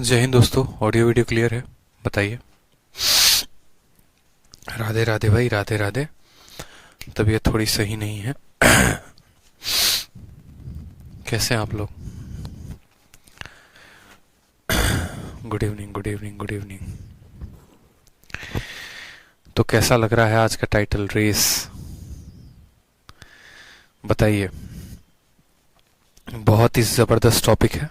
जय हिंद दोस्तों। Audio video clear है? बताइए। राधे राधे भाई, राधे राधे। तबीयत थोड़ी सही नहीं है। कैसे हैं आप लोग? Good evening, good evening, good evening. तो कैसा लग रहा है आज का टाइटल, रेस? बताइए। बहुत ही जबरदस्त टॉपिक है,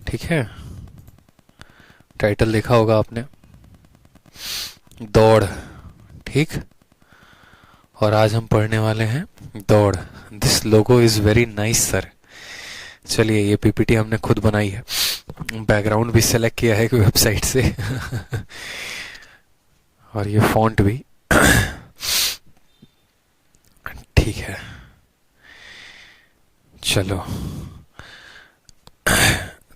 ठीक है। टाइटल देखा होगा आपने, दौड़, ठीक। और आज हम पढ़ने वाले हैं दौड़। This logo is very nice sir. चलिए, ये पीपीटी हमने खुद बनाई है, बैकग्राउंड भी सेलेक्ट किया है कोई वेबसाइट से। और ये फॉन्ट भी ठीक है। चलो,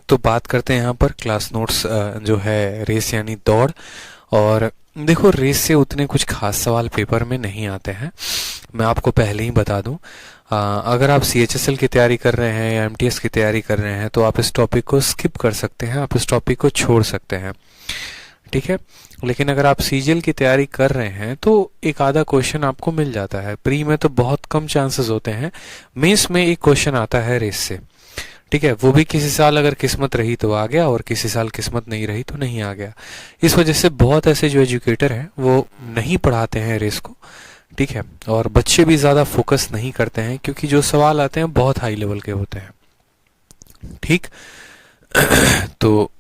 तो बात करते हैं यहाँ पर क्लास नोट्स जो है रेस यानी दौड़। और देखो, रेस से उतने कुछ खास सवाल पेपर में नहीं आते हैं, मैं आपको पहले ही बता दूं। अगर आप CHSL की तैयारी कर रहे हैं या MTS की तैयारी कर रहे हैं तो आप इस टॉपिक को स्किप कर सकते हैं, आप इस टॉपिक को छोड़ सकते हैं, ठीक है। लेकिन अगर आप CGL की तैयारी कर रहे हैं तो एक आधा क्वेश्चन आपको मिल जाता है। प्री में तो बहुत कम चांसेस होते हैं, मेंस में एक क्वेश्चन आता है रेस से, ठीक है। वो भी किसी साल अगर किस्मत रही तो आ गया, और किसी साल किस्मत नहीं रही तो नहीं आ गया। इस वजह से बहुत ऐसे जो एजुकेटर हैं वो नहीं पढ़ाते हैं रेस को, ठीक है। और बच्चे भी ज़्यादा फोकस नहीं करते हैं क्योंकि जो सवाल आते हैं बहुत हाई लेवल के होते हैं, ठीक। तो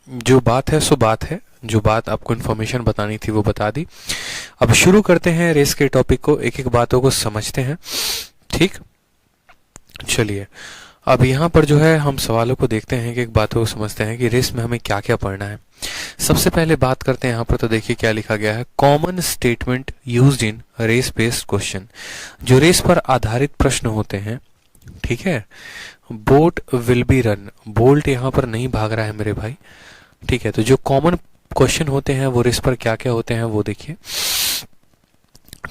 जो बात है सो बात है, जो बात आपको इन्फॉर्मेशन बतानी थी वो बता दी। अब शुरू करते हैं रेस के टॉपिक को, एक एक बातों को समझते हैं, ठीक। चलिए, अब यहाँ पर जो है हम सवालों को देखते हैं कि एक बातों को समझते हैं कि रेस में हमें क्या क्या पढ़ना है। सबसे पहले बात करते हैं यहाँ पर, तो देखिए क्या लिखा गया है। Common statement used in race based question. जो रेस पर आधारित प्रश्न होते हैं, ठीक है। Boat will be run, bolt यहाँ पर नहीं भाग रहा है मेरे भाई, ठीक है। तो जो कॉमन क्वेश्चन होते हैं वो रेस पर क्या क्या होते हैं वो देखिए।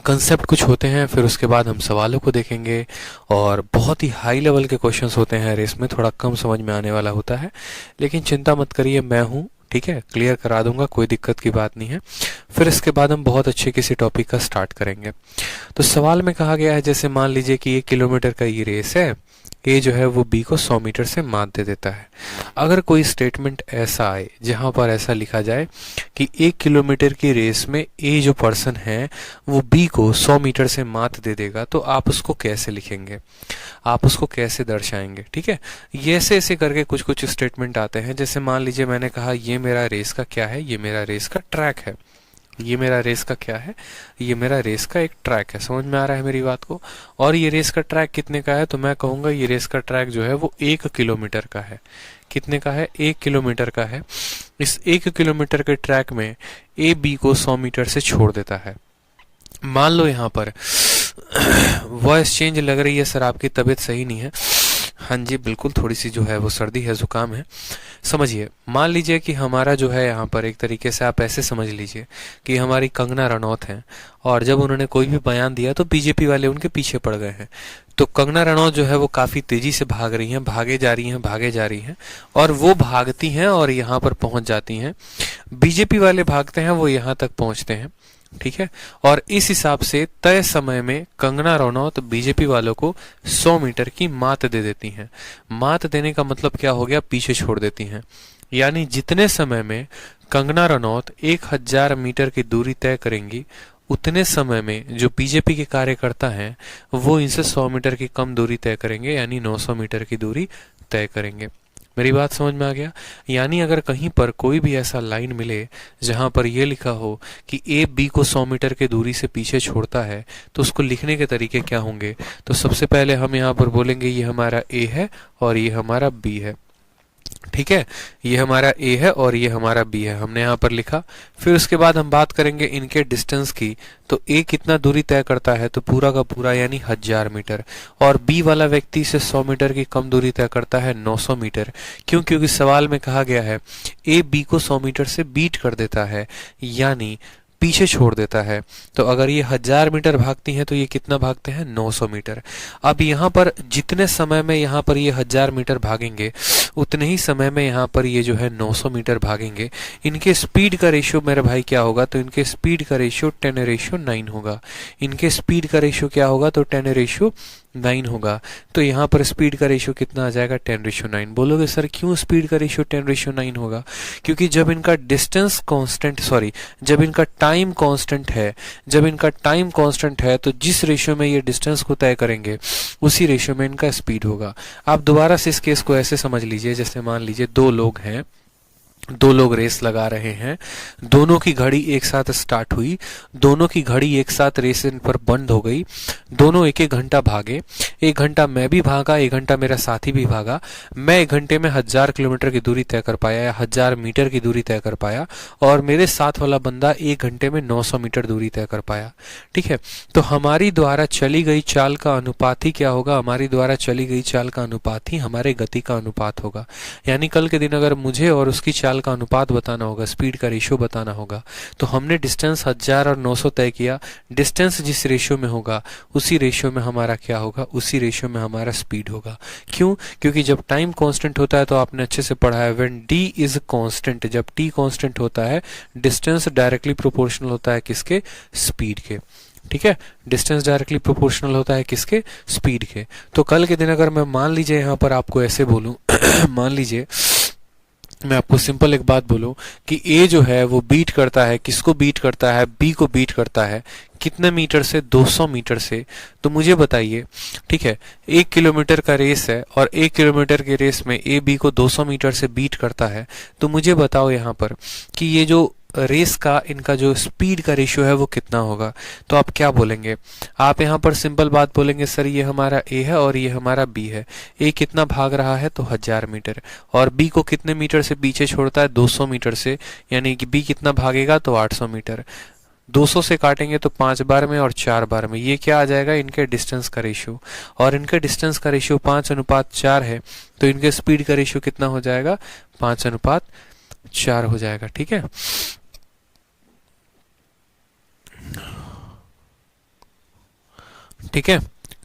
कंसेप्ट कुछ होते हैं, फिर उसके बाद हम सवालों को देखेंगे। और बहुत ही हाई लेवल के क्वेश्चंस होते हैं रेस में, थोड़ा कम समझ में आने वाला होता है, लेकिन चिंता मत करिए, मैं हूँ, ठीक है, क्लियर करा दूंगा, कोई दिक्कत की बात नहीं है। फिर इसके बाद हम बहुत अच्छे किसी टॉपिक का स्टार्ट करेंगे। तो सवाल में कहा गया है, जैसे मान लीजिए कि 1 किलोमीटर का ये रेस है, ए जो है वो बी को 100 मीटर से मात दे देता है। अगर कोई स्टेटमेंट ऐसा आए जहां पर ऐसा लिखा जाए कि 1 किलोमीटर की रेस में ए जो पर्सन है वो बी को 100 मीटर से मात दे देगा, तो आप उसको कैसे लिखेंगे, आप उसको कैसे दर्शाएंगे, ठीक है। ये ऐसे ऐसे करके कुछ कुछ स्टेटमेंट आते हैं। जैसे मान लीजिए मैंने कहा ये मेरा रेस का क्या है, ये मेरा रेस का ट्रैक है। ये मेरा रेस का क्या है, ये मेरा रेस का एक ट्रैक है। समझ में आ रहा है मेरी बात को? और ये रेस का ट्रैक कितने का है, तो मैं कहूंगा ये रेस का ट्रैक जो है वो 1 किलोमीटर का है। कितने का है? 1 किलोमीटर का है। इस 1 किलोमीटर के ट्रैक में ए बी को 100 मीटर से छोड़ देता है। मान लो यहाँ पर वॉइस चेंज लग रही है सर, आपकी तबीयत सही नहीं है। हाँ जी, बिल्कुल, थोड़ी सी जो है वो सर्दी है, जुकाम है। समझिए, मान लीजिए कि हमारा जो है यहाँ पर एक तरीके से आप ऐसे समझ लीजिए कि हमारी कंगना रनौत हैं, और जब उन्होंने कोई भी बयान दिया तो बीजेपी वाले उनके पीछे पड़ गए हैं। तो कंगना रनौत जो है वो काफी तेजी से भाग रही हैं, भागे जा रही हैं, भागे जा रही हैं, और वो भागती हैं और यहाँ पर पहुंच जाती हैं। बीजेपी वाले भागते हैं, वो यहाँ तक पहुंचते हैं, ठीक है। और इस हिसाब से तय समय में कंगना रनौत बीजेपी वालों को 100 मीटर की मात दे देती हैं। मात देने का मतलब क्या हो गया? पीछे छोड़ देती हैं। यानी जितने समय में कंगना रनौत 1000 मीटर की दूरी तय करेंगी, उतने समय में जो बीजेपी के कार्यकर्ता हैं वो इनसे 100 मीटर की कम दूरी तय करेंगे, यानी 900 मीटर की दूरी तय करेंगे। मेरी बात समझ में आ गया? यानी अगर कहीं पर कोई भी ऐसा लाइन मिले जहां पर यह लिखा हो कि ए बी को 100 मीटर की दूरी से पीछे छोड़ता है, तो उसको लिखने के तरीके क्या होंगे? तो सबसे पहले हम यहाँ पर बोलेंगे ये हमारा ए है और ये हमारा बी है, ठीक है। ये हमारा ए है और ये हमारा बी है, हमने यहाँ पर लिखा। फिर उसके बाद हम बात करेंगे इनके डिस्टेंस की। तो ए कितना दूरी तय करता है, तो पूरा का पूरा यानी 1000 मीटर। और बी वाला व्यक्ति से 100 मीटर की कम दूरी तय करता है, 900 मीटर। क्यों? क्योंकि सवाल में कहा गया है ए बी को 100 मीटर से बीट कर देता है, यानी पीछे छोड़ देता है। तो अगर ये 1000 मीटर भागती हैं तो ये कितना भागते हैं, 900 मीटर। अब यहाँ पर जितने समय में यहाँ पर ये 1000 मीटर भागेंगे उतने ही समय में यहाँ पर ये जो है 900 मीटर भागेंगे। इनके स्पीड का रेशियो मेरे भाई क्या होगा, तो इनके स्पीड का रेशियो 10:9 होगा। इनके स्पीड का रेशियो क्या होगा, तो 10:9 होगा। तो यहाँ पर स्पीड का रेशियो कितना आ जाएगा, 10:9। बोलोगे सर क्यों स्पीड का रेशियो 10:9 होगा, क्योंकि जब इनका डिस्टेंस कांस्टेंट, सॉरी जब इनका टाइम कांस्टेंट है, जब इनका टाइम कांस्टेंट है तो जिस रेशियो में ये डिस्टेंस को तय करेंगे उसी रेशियो में इनका स्पीड होगा। आप दोबारा से इस केस को ऐसे समझ लीजिए, जैसे मान लीजिए दो लोग हैं, दो लोग रेस लगा रहे हैं, दोनों की घड़ी एक साथ स्टार्ट हुई, दोनों की घड़ी एक साथ रेस पर बंद हो गई, दोनों एक एक घंटा भागे, 1 घंटा मैं भी भागा, 1 घंटा मेरा साथी भी भागा। मैं 1 घंटे में 1000 किलोमीटर की दूरी तय कर पाया या 1000 मीटर की दूरी तय कर पाया, और मेरे साथ वाला बंदा 1 घंटे में 900 मीटर दूरी तय कर पाया। ठीक है, तो हमारी द्वारा चली गई चाल का अनुपात ही क्या होगा, हमारी द्वारा चली गई चाल का अनुपात ही हमारे गति का अनुपात होगा। यानी कल के दिन अगर मुझे और उसकी चाल का अनुपात बताना होगा, स्पीड का रेशियो बताना होगा, तो हमने डिस्टेंस 1000 और 900 तय किया। डिस्टेंस जिस रेशियो में होगा उसी रेशियो में हमारा क्या होगा, उसी रेशियो में हमारा स्पीड होगा। क्यों, क्योंकि जब टाइम कांस्टेंट होता है तो आपने अच्छे से पढ़ा है, व्हेन d इज कांस्टेंट, जब t कांस्टेंट होता है डिस्टेंस डायरेक्टली प्रोपोर्शनल होता है किसके, स्पीड के। ठीक है, डिस्टेंस डायरेक्टली प्रोपोर्शनल होता है किसके, स्पीड के। तो कल के दिन अगर मैं मान लीजिए यहाँ पर आपको ऐसे बोलूं मान लीजिए मैं आपको सिंपल एक बात बोलूं कि A जो है वो बीट करता है, किसको बीट करता है, B को बीट करता है, कितने मीटर से, 200 मीटर से। तो मुझे बताइए, ठीक है, 1 किलोमीटर का रेस है और 1 किलोमीटर के रेस में A B को 200 मीटर से बीट करता है। तो मुझे बताओ यहाँ पर कि ये जो रेस का इनका जो स्पीड का रेशियो है वो कितना होगा। तो आप क्या बोलेंगे, आप यहाँ पर सिंपल बात बोलेंगे, सर ये हमारा A है और ये हमारा B है। A कितना भाग रहा है, तो 1000 मीटर, और B को कितने मीटर से पीछे छोड़ता है, 200 मीटर से, यानी कि B कितना भागेगा, तो 800 मीटर। 200 से काटेंगे तो 5 बार में और 4 बार में, ये क्या आ जाएगा, इनके डिस्टेंस का रेशियो। और इनके डिस्टेंस का रेशियो 5:4 है, तो इनके स्पीड का रेशियो कितना हो जाएगा, 5:4 हो जाएगा। ठीक है, ठीक है,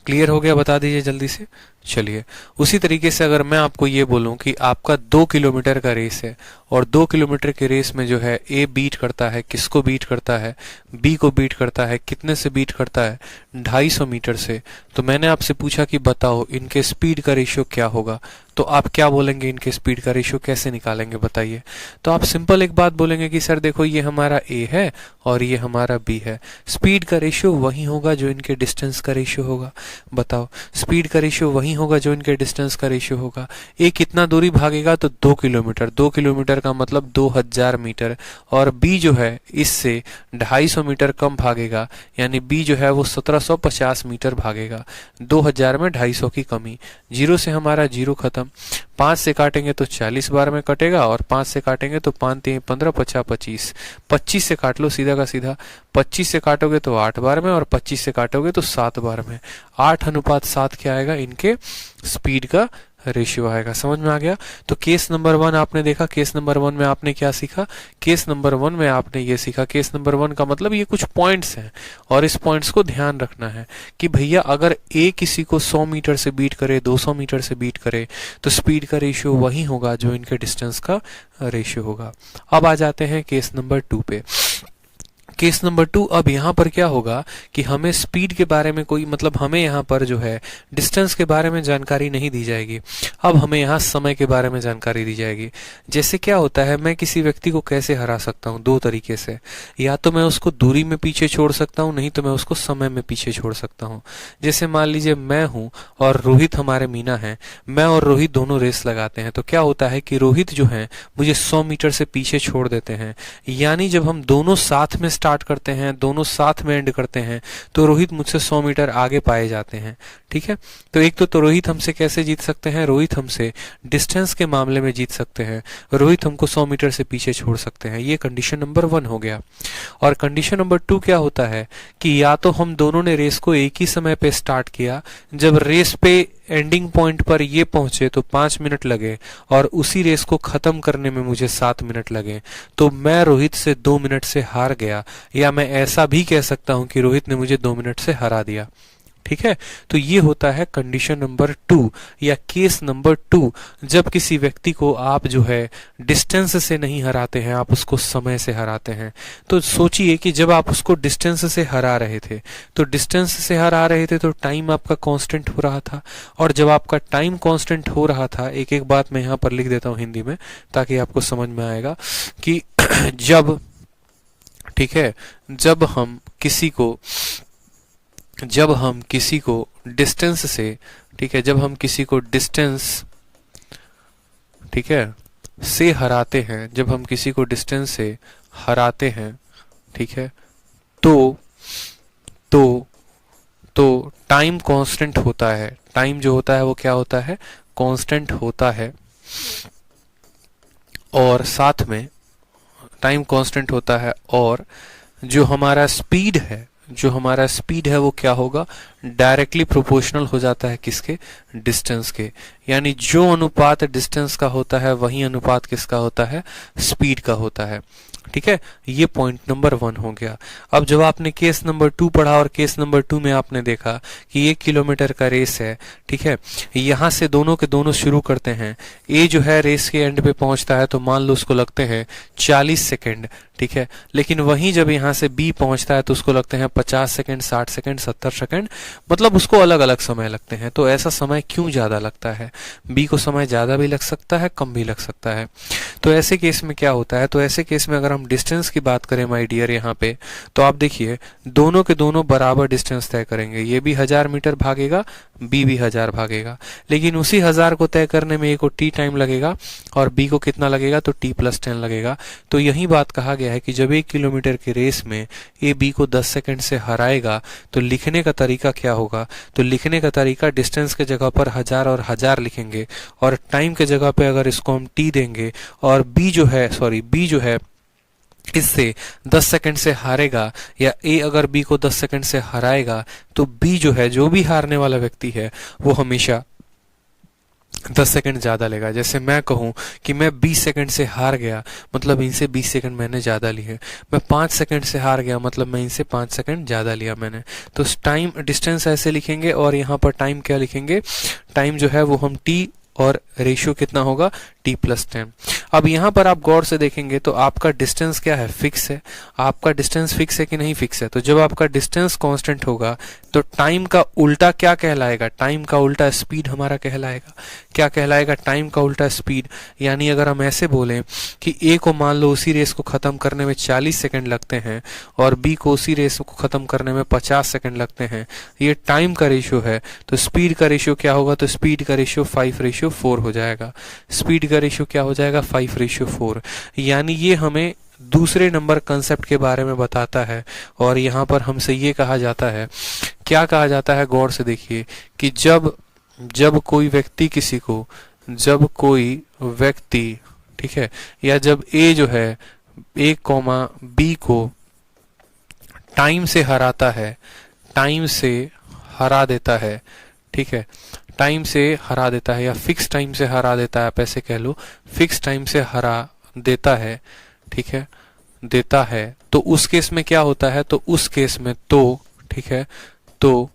क्लियर हो गया, बता दीजिए जल्दी से। चलिए, उसी तरीके से अगर मैं आपको ये बोलूं कि आपका 2 किलोमीटर का रेस है और 2 किलोमीटर के रेस में जो है A बीट करता है, किसको बीट करता है, B को बीट करता है, कितने से बीट करता है, 250 मीटर से। तो मैंने आपसे पूछा कि बताओ इनके स्पीड का रेशियो क्या होगा, तो आप क्या बोलेंगे, इनके स्पीड का रेशियो कैसे निकालेंगे बताइए। तो आप सिंपल एक बात बोलेंगे कि सर देखो ये हमारा A है और ये हमारा B है, स्पीड का रेशियो वही होगा जो इनके डिस्टेंस का रेशियो होगा। बताओ, स्पीड का रेशियो वही होगा जो इनके डिस्टेंस का रेशियो होगा। A कितना दूरी भागेगा, तो 2 किलोमीटर, 2 किलोमीटर का मतलब 2000 मीटर, और B जो है इससे 250 मीटर कम भागेगा, यानी B जो है वो 1750 मीटर भागेगा। 2000 में 250 की कमी, 0 से हमारा 0 खत्म, 5 से काटेंगे तो 40 बार में कटेगा, और 5 से काटेंगे तो 5 3 15 50 25, 25 से काट लो सीधा का सीधा, 25 से काटोगे तो 8 बार में और 25 से काटोगे तो 7 बार में। 8:7 क्या आएगा, इनके स्पीड का रेशियो आएगा। समझ में आ गया। तो केस नंबर 1 आपने देखा, केस नंबर 1 में आपने क्या सीखा, केस नंबर 1 में आपने ये सीखा, केस नंबर 1 का मतलब ये कुछ पॉइंट्स हैं और इस पॉइंट्स को ध्यान रखना है कि भैया अगर A किसी को 100 मीटर से बीट करे, 200 मीटर से बीट करे, तो स्पीड का रेशियो वही होगा जो इनके डिस्टेंस का रेशियो होगा। अब आ जाते हैं केस नंबर 2 पे। केस नंबर 2, अब यहाँ पर क्या होगा कि हमें स्पीड के बारे में कोई मतलब हमें यहाँ पर जो है डिस्टेंस के बारे में जानकारी नहीं दी जाएगी। अब हमें यहाँ समय के बारे में जानकारी दी जाएगी। जैसे क्या होता है, मैं किसी व्यक्ति को कैसे हरा सकता हूँ, 2 तरीके से, या तो मैं उसको दूरी में पीछे छोड़ सकता हूँ, नहीं तो मैं उसको समय में पीछे छोड़ सकता हूँ। जैसे मान लीजिए मैं हूँ और रोहित हमारे मीना है, मैं और रोहित दोनों रेस लगाते हैं, तो क्या होता है कि रोहित जो है मुझे 100 मीटर से पीछे छोड़ देते हैं। यानी जब हम दोनों साथ में स्टार्ट करते हैं, दोनों साथ में एंड करते हैं, तो रोहित मुझसे 100 मीटर आगे पाए जाते हैं। ठीक है, तो एक तो रोहित हमसे कैसे जीत सकते हैं, रोहित हमसे डिस्टेंस के मामले में जीत सकते हैं, रोहित हमको 100 मीटर से पीछे छोड़ सकते हैं। ये कंडीशन नंबर 1 हो गया। और कंडीशन नंबर 2 क्या होता है कि या तो हम दोनों ने रेस को एक ही समय पे स्टार्ट किया, जब रेस पे एंडिंग पॉइंट पर ये पहुंचे तो 5 मिनट लगे और उसी रेस को खत्म करने में मुझे 7 मिनट लगे, तो मैं रोहित से 2 मिनट से हार गया, या मैं ऐसा भी कह सकता हूं कि रोहित ने मुझे 2 मिनट से हरा दिया। ठीक है, तो ये होता है कंडीशन नंबर 2 या केस नंबर 2, जब किसी व्यक्ति को आप जो है डिस्टेंस से नहीं हराते हैं, आप उसको समय से हराते हैं। तो सोचिए कि जब आप उसको डिस्टेंस से हरा रहे थे, तो डिस्टेंस से हरा रहे थे तो टाइम आपका कांस्टेंट हो रहा था, और जब आपका टाइम कांस्टेंट हो रहा था, एक एक बात मैं यहाँ पर लिख देता हूँ हिंदी में ताकि आपको समझ में आएगा कि जब, ठीक है, जब हम किसी को डिस्टेंस से, ठीक है, जब हम किसी को डिस्टेंस, ठीक है, से हराते हैं, जब हम किसी को डिस्टेंस से हराते हैं, ठीक है, तो टाइम कांस्टेंट होता है। टाइम जो होता है वो क्या होता है, कांस्टेंट होता है, और साथ में टाइम कांस्टेंट होता है, और जो हमारा स्पीड है वो क्या होगा, डायरेक्टली प्रोपोर्शनल हो जाता है किसके, डिस्टेंस के। यानी जो अनुपात डिस्टेंस का होता है वही अनुपात किसका होता है, स्पीड का होता है। ठीक है, ये पॉइंट नंबर 1 हो गया। अब जब आपने केस नंबर 2 पढ़ा और केस नंबर 2 में आपने देखा कि 1 किलोमीटर का रेस है, ठीक है, यहां से दोनों के दोनों शुरू करते हैं, ए जो है रेस के एंड पे पहुंचता है तो मान लो उसको लगते हैं 40 सेकंड, ठीक है, लेकिन वहीं जब यहां से बी पहुंचता है तो उसको लगते हैं 50 सेकंड, 60 सेकंड, 70 सेकंड, मतलब उसको अलग अलग समय लगते हैं। तो ऐसा समय क्यों ज्यादा लगता है, बी को समय ज्यादा भी लग सकता है, कम भी लग सकता है। तो ऐसे केस में क्या होता है, तो ऐसे केस में अगर हम डिस्टेंस की बात करें माय डियर यहाँ पे, तो आप देखिए दोनों के दोनों बराबर डिस्टेंस तय करेंगे, ये भी 1000 मीटर भागेगा, बी भी 1000 भागेगा, लेकिन उसी 1000 को तय करने में ए को टी टाइम लगेगा और बी को कितना लगेगा, तो टी प्लस 10 लगेगा। तो यही बात कहा गया है कि जब 1 किलोमीटर की रेस में ए बी को 10 सेकंड से हराएगा तो लिखने का तरीका क्या होगा, तो लिखने का तरीका डिस्टेंस के जगह पर 1000 और 1000 लिखेंगे, और टाइम के जगह पे अगर इसको हम टी देंगे और बी जो है इससे 10 सेकंड से हारेगा, या ए अगर बी को 10 सेकंड से हराएगा, तो बी जो है, जो भी हारने वाला व्यक्ति है, वो हमेशा 10 सेकंड ज्यादा लेगा। जैसे मैं कहूं कि मैं 20 सेकंड से हार गया, मतलब इनसे 20 सेकंड मैंने ज्यादा लिए। मैं 5 सेकंड से हार गया, मतलब मैं इनसे 5 सेकंड ज्यादा लिया मैंने। तो टाइम डिस्टेंस ऐसे लिखेंगे, और यहाँ पर टाइम क्या लिखेंगे, टाइम जो है वो हम टी, और रेशियो कितना होगा, टी प्लस 10। अब यहाँ पर आप गौर से देखेंगे तो आपका डिस्टेंस क्या है, फिक्स है। आपका डिस्टेंस फिक्स है कि नहीं फिक्स है, तो जब आपका डिस्टेंस कांस्टेंट होगा तो टाइम का उल्टा क्या कहलाएगा, टाइम का उल्टा स्पीड हमारा कहलाएगा। क्या कहलाएगा, टाइम का उल्टा स्पीड। यानी अगर हम ऐसे बोलें कि ए को मान लो उसी रेस को खत्म करने में 40 सेकंड लगते हैं और बी को उसी रेस को खत्म करने में 50 सेकंड लगते हैं, ये टाइम का रेशियो है, तो स्पीड का रेशियो क्या होगा, तो स्पीड का रेशियो 5:4 हो जाएगा। स्पीड का रेशियो क्या हो जाएगा, 5:4। यानी ये हमें दूसरे नंबर कंसेप्ट के बारे में बताता है, और यहाँ पर हमसे ये कहा जाता है, क्या कहा जाता है, गौर से देखिए कि जब कोई व्यक्ति, ठीक है, या जब ए जो है ए कॉमा बी को टाइम से हराता है, टाइम से हरा देता है, ठीक है, टाइम से हरा देता है या फिक्स टाइम से हरा देता है, आप ऐसे कह लो, फिक्स टाइम से हरा देता है, ठीक है, देता है, तो उस केस में क्या होता है, तो उस केस में तो, ठीक है, तो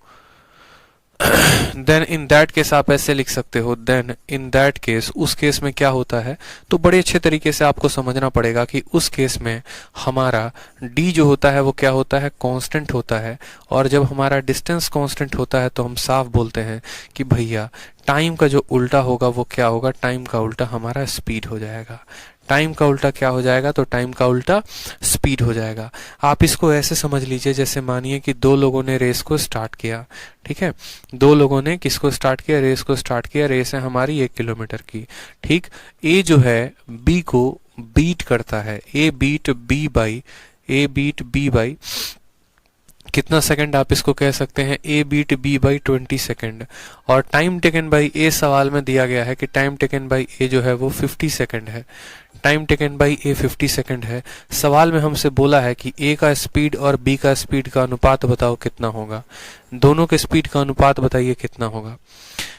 देन इन दैट केस आप ऐसे लिख सकते हो, देन इन दैट केस, उस केस में क्या होता है, तो बड़े अच्छे तरीके से आपको समझना पड़ेगा कि उस केस में हमारा d जो होता है वो क्या होता है, कांस्टेंट होता है। और जब हमारा डिस्टेंस कांस्टेंट होता है तो हम साफ बोलते हैं कि भैया टाइम का जो उल्टा होगा वो क्या होगा, टाइम का उल्टा हमारा स्पीड हो जाएगा। टाइम का उल्टा क्या हो जाएगा, तो टाइम का उल्टा स्पीड हो जाएगा। आप इसको ऐसे समझ लीजिए, जैसे मानिए कि 2 लोगों ने रेस को स्टार्ट किया, ठीक है, 2 लोगों ने किसको स्टार्ट किया, रेस को स्टार्ट किया। रेस है हमारी 1 किलोमीटर की, ठीक। ए जो है बी को बीट करता है, ए बीट बी बाई कितना सेकंड, आप इसको कह सकते हैं ए बीट बी बाई 20 सेकंड। और टाइम टेकन बाई ए सवाल में दिया गया है कि टाइम टेकन बाई ए जो है वो 50 सेकंड है। Time taken by A 50 second है। सवाल में हमसे बोला है कि ए का स्पीड और बी का स्पीड का अनुपात बताओ कितना होगा, दोनों के स्पीड का अनुपात बताइए कितना होगा।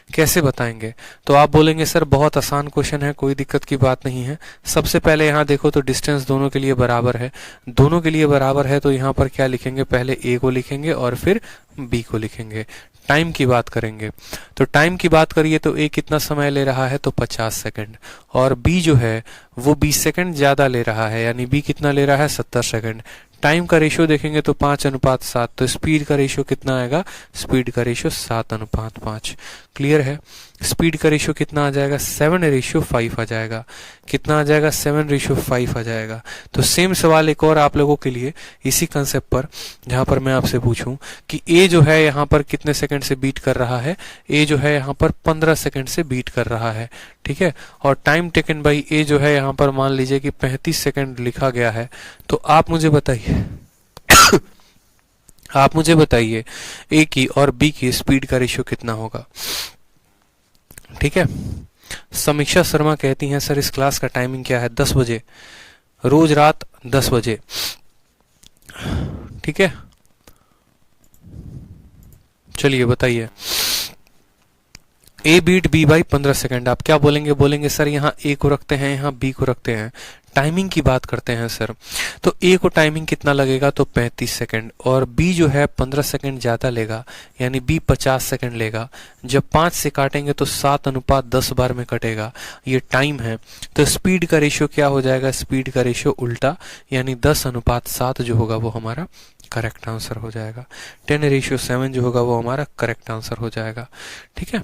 कैसे बताएंगे? तो आप बोलेंगे सर बहुत आसान क्वेश्चन है, कोई दिक्कत की बात नहीं है। सबसे पहले यहाँ देखो तो डिस्टेंस दोनों के लिए बराबर है, दोनों के लिए बराबर है तो यहाँ पर क्या लिखेंगे, पहले ए को लिखेंगे और फिर बी को लिखेंगे। टाइम की बात करेंगे तो टाइम की बात करिए तो ए कितना समय ले रहा है, तो 50 सेकंड, और बी जो है वो 20 सेकंड ज्यादा ले रहा है, यानी बी कितना ले रहा है, 70 सेकंड। टाइम का रेशियो देखेंगे तो 5:7, तो स्पीड का रेशियो कितना आएगा, स्पीड का रेशियो 7:5। क्लियर है? स्पीड का रेशियो कितना आ जाएगा, 7:5 आ जाएगा। कितना आ जाएगा, 7:5 आ जाएगा। तो सेम सवाल एक और आप लोगों के लिए इसी कंसेप्ट पर, जहां पर मैं आपसे पूछूं कि ए जो है यहाँ पर कितने सेकंड से बीट कर रहा है, ए जो है यहाँ पर 15 सेकंड से बीट कर रहा है, ठीक है। और टाइम टेकन बाई ए जो है यहाँ पर मान लीजिए कि 35 सेकंड लिखा गया है। तो आप मुझे बताइए आप मुझे बताइए ए की और बी की स्पीड का रेशियो कितना होगा, ठीक है। समीक्षा शर्मा कहती हैं सर इस क्लास का टाइमिंग क्या है, 10 बजे, रोज रात 10 बजे, ठीक है। चलिए बताइए, ए बीट बी बाई 15 सेकंड। आप क्या बोलेंगे, बोलेंगे सर यहाँ ए को रखते हैं, यहाँ बी को रखते हैं, टाइमिंग की बात करते हैं सर। तो ए को टाइमिंग कितना लगेगा, तो 35 सेकंड, और बी जो है 15 सेकंड ज्यादा लेगा, यानी बी 50 सेकंड लेगा। जब 5 से काटेंगे तो 7:10 बार में कटेगा, ये टाइम है। तो स्पीड का रेशियो क्या हो जाएगा, स्पीड का रेशियो उल्टा, यानी 10:7 जो होगा वो हमारा करेक्ट आंसर हो जाएगा। 10:7 जो होगा वो हमारा करेक्ट आंसर हो जाएगा, ठीक है।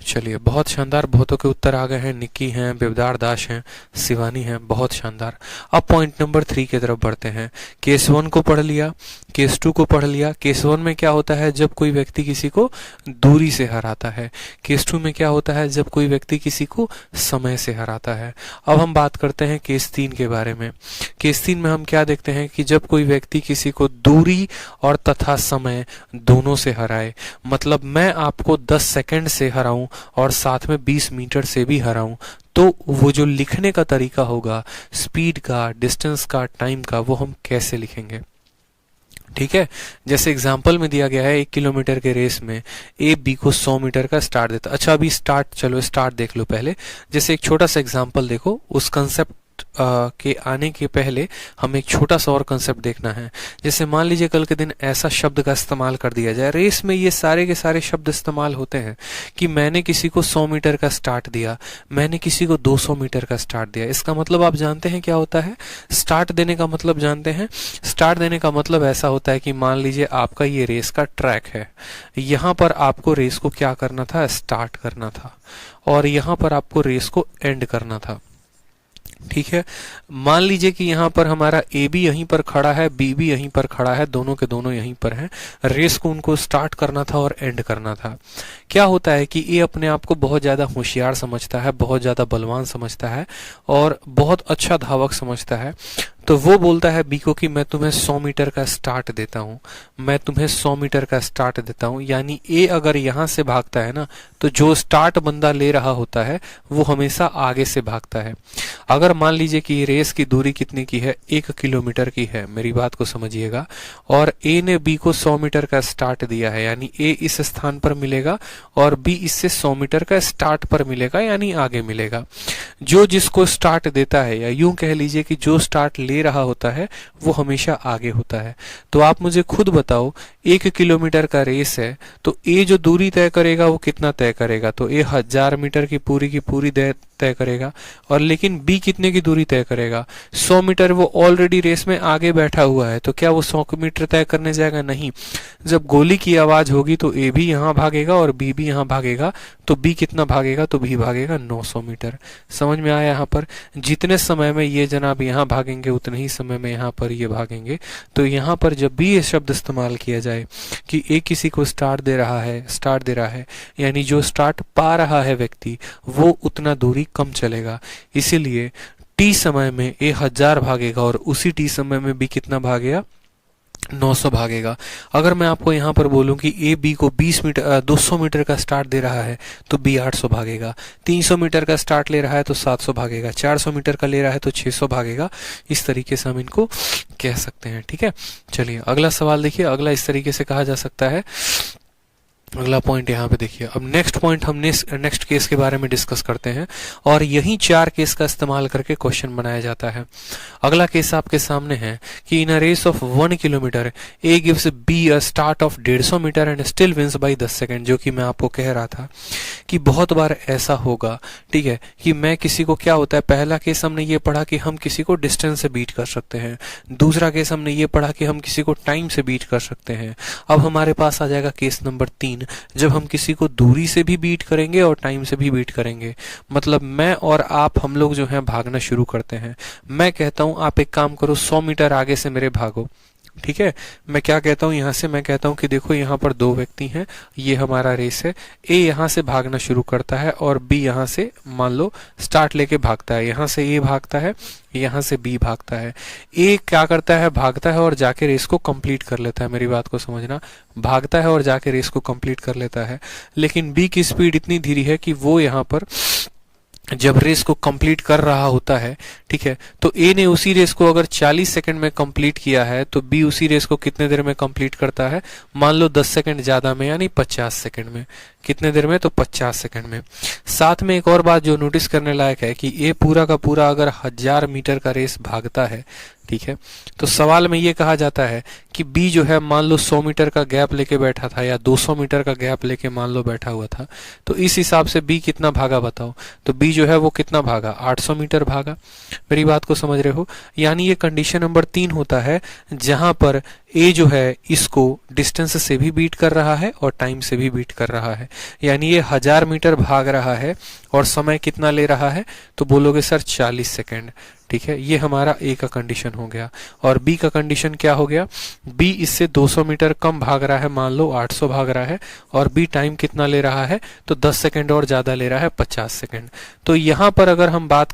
चलिए बहुत शानदार, बहुतों के उत्तर आ गए हैं। निक्की हैं, बेवदार दास हैं, शिवानी हैं, बहुत शानदार। अब पॉइंट नंबर 3 की तरफ बढ़ते हैं। केस 1 को पढ़ लिया, केस 2 को पढ़ लिया। केस 1 में क्या होता है, जब कोई व्यक्ति किसी को दूरी से हराता है। केस 2 में क्या होता है, जब कोई व्यक्ति किसी को समय से हराता है। अब हम बात करते हैं केस 3 के बारे में। केस 3 में हम क्या देखते हैं कि जब कोई व्यक्ति किसी को दूरी और तथा समय दोनों से हराए, मतलब मैं आपको 10 सेकंड से हराऊं और साथ में 20 मीटर से भी हराऊं, तो वो जो लिखने का तरीका होगा, स्पीड का, डिस्टेंस का, टाइम का, वो हम कैसे लिखेंगे, ठीक है। जैसे एग्जांपल में दिया गया है 1 किलोमीटर के रेस में ए बी को 100 मीटर का स्टार्ट देता। अच्छा अभी चलो स्टार्ट देख लो पहले। जैसे एक छोटा सा एग्जांपल देखो, उस कंसेप्ट के आने के पहले हमें एक छोटा सा और कंसेप्ट देखना है। जैसे मान लीजिए कल के दिन ऐसा शब्द का इस्तेमाल कर दिया जाए, रेस में ये सारे के सारे शब्द इस्तेमाल होते हैं कि मैंने किसी को 100 मीटर का स्टार्ट दिया, मैंने किसी को 200 मीटर का स्टार्ट दिया। इसका मतलब आप जानते हैं क्या होता है, स्टार्ट देने का मतलब जानते हैं। स्टार्ट देने का मतलब ऐसा होता है कि मान लीजिए आपका ये रेस का ट्रैक है, यहाँ पर आपको रेस को क्या करना था, स्टार्ट करना था, और यहाँ पर आपको रेस को एंड करना था, ठीक है। मान लीजिए कि यहाँ पर हमारा ए भी यहीं पर खड़ा है, बी भी यहीं पर खड़ा है, दोनों के दोनों यहीं पर हैं। रेस को उनको स्टार्ट करना था और एंड करना था। क्या होता है कि ए अपने आप को बहुत ज्यादा होशियार समझता है, बहुत ज्यादा बलवान समझता है और बहुत अच्छा धावक समझता है। तो वो बोलता है बी को कि मैं तुम्हें 100 मीटर का स्टार्ट देता हूं, मैं तुम्हें 100 मीटर का स्टार्ट देता हूं। यानी ए अगर यहां से भागता है ना, तो जो स्टार्ट बंदा ले रहा होता है वो हमेशा आगे से भागता है। अगर मान लीजिए कि रेस की दूरी कितने की है, 1 किलोमीटर की है, मेरी बात को समझिएगा, और ए ने बी को 100 मीटर का स्टार्ट दिया है, यानी ए इस स्थान पर मिलेगा और बी इससे 100 मीटर का स्टार्ट पर मिलेगा, यानी आगे मिलेगा। जो जिसको स्टार्ट देता है, या यूं कह लीजिए कि जो स्टार्ट ले रहा होता है वो हमेशा आगे होता है। तो आप मुझे खुद बताओ, 1 किलोमीटर का रेस है तो ए जो दूरी तय करेगा वो कितना तय करेगा, तो ए 1000 मीटर की पूरी तय करेगा। और लेकिन बी कितने की दूरी तय करेगा, 100 मीटर। वो ऑलरेडी रेस में आगे बैठा हुआ है, तो क्या वो 100 मीटर तय करने जाएगा, नहीं। जब गोली की आवाज होगी तो ए भी यहां भागेगा और बी भी यहां भागेगा, तो बी कितना भागेगा, तो बी भागेगा 900 मीटर। समझ में आया? यहाँ पर जितने समय में ये जनाब यहाँ भागेंगे उतने ही समय में यहाँ पर ये भागेंगे। तो यहाँ पर जब भी ये शब्द इस्तेमाल किया जाए कि ए किसी को स्टार्ट दे रहा है, यानी जो स्टार्ट पा रहा है व्यक्ति वो उतना दूरी कम चलेगा। इसीलिए टी समय में ए 1000 भागेगा और उसी टी समय में बी कितना भागेगा, 900 भागेगा। अगर मैं आपको यहाँ पर बोलूं कि ए बी को 200 मीटर का स्टार्ट दे रहा है तो बी 800 भागेगा, 300 मीटर का स्टार्ट ले रहा है तो 700 भागेगा, 400 मीटर का ले रहा है तो 600 भागेगा। इस तरीके से हम इनको कह सकते हैं, ठीक है। चलिए अगला सवाल देखिए। अगला इस तरीके से कहा जा सकता है अगला पॉइंट यहाँ पे देखिए। अब नेक्स्ट पॉइंट हम नेक्स्ट केस के बारे में डिस्कस करते हैं और यही 4 केस का इस्तेमाल करके क्वेश्चन बनाया जाता है। अगला केस आपके सामने है कि in a race of 1 kilometre A gives B a start of 150 metre and still wins by 10 second. जो कि मैं आपको कह रहा था कि बहुत बार ऐसा होगा, ठीक है, कि मैं किसी को, क्या होता है, पहला केस हमने ये पढ़ा कि हम किसी को डिस्टेंस से बीट कर सकते हैं, दूसरा केस हमने ये पढ़ा कि हम किसी को टाइम से बीट कर सकते हैं। अब हमारे पास आ जाएगा केस नंबर 3, जब हम किसी को दूरी से भी बीट करेंगे और टाइम से भी बीट करेंगे। मतलब मैं और आप, हम लोग जो हैं भागना शुरू करते हैं। मैं कहता हूं आप एक काम करो, 100 मीटर आगे से मेरे भागो, ठीक है। मैं क्या कहता हूं, यहां से मैं कहता हूं कि देखो यहां पर 2 व्यक्ति हैं, ये हमारा रेस है। ए यहां से भागना शुरू करता है और बी यहां से मान लो स्टार्ट लेके भागता है। यहां से ए भागता है, यहां से बी भागता है। ए क्या करता है, भागता है और जाके रेस को कंप्लीट कर लेता है। मेरी बात को समझना, भागता है और जाके रेस को कंप्लीट कर लेता है। लेकिन बी की स्पीड इतनी धीरे है कि वो यहां पर जब रेस को कंप्लीट कर रहा होता है, ठीक है, तो ए ने उसी रेस को अगर 40 सेकंड में कंप्लीट किया है तो बी उसी रेस को कितने देर में कंप्लीट करता है, मान लो 10 सेकंड ज्यादा में, यानी 50 सेकंड में। कितने देर में, तो 50 सेकंड में। साथ में एक और बात जो नोटिस करने लायक है कि ए पूरा का पूरा अगर 1000 मीटर का रेस भागता है, ठीक है, तो सवाल में ये कहा जाता है कि बी जो है मान लो 100 मीटर का गैप लेके बैठा था या 200 मीटर का गैप लेके मान लो बैठा हुआ था, तो इस हिसाब से बी कितना भागा बताओ। तो बी जो है वो कितना भागा, 800 मीटर भागा। मेरी बात को समझ रहे हो। यानी ये कंडीशन नंबर 3 होता है जहां पर ए जो है इसको डिस्टेंस से भी बीट कर रहा है और टाइम से भी बीट कर रहा है। यानी ये 1000 मीटर भाग रहा है और समय कितना ले रहा है, तो बोलोगे सर 40 सेकंड, ठीक है। ये हमारा ए का कंडीशन हो गया। और बी का कंडीशन क्या हो गया, बी इससे 200 मीटर कम भाग रहा है, मान लो 800 भाग रहा है, और बी टाइम कितना ले रहा है, तो 10 सेकंड और ज्यादा ले रहा है, 50 सेकंड। तो यहां पर अगर हम बात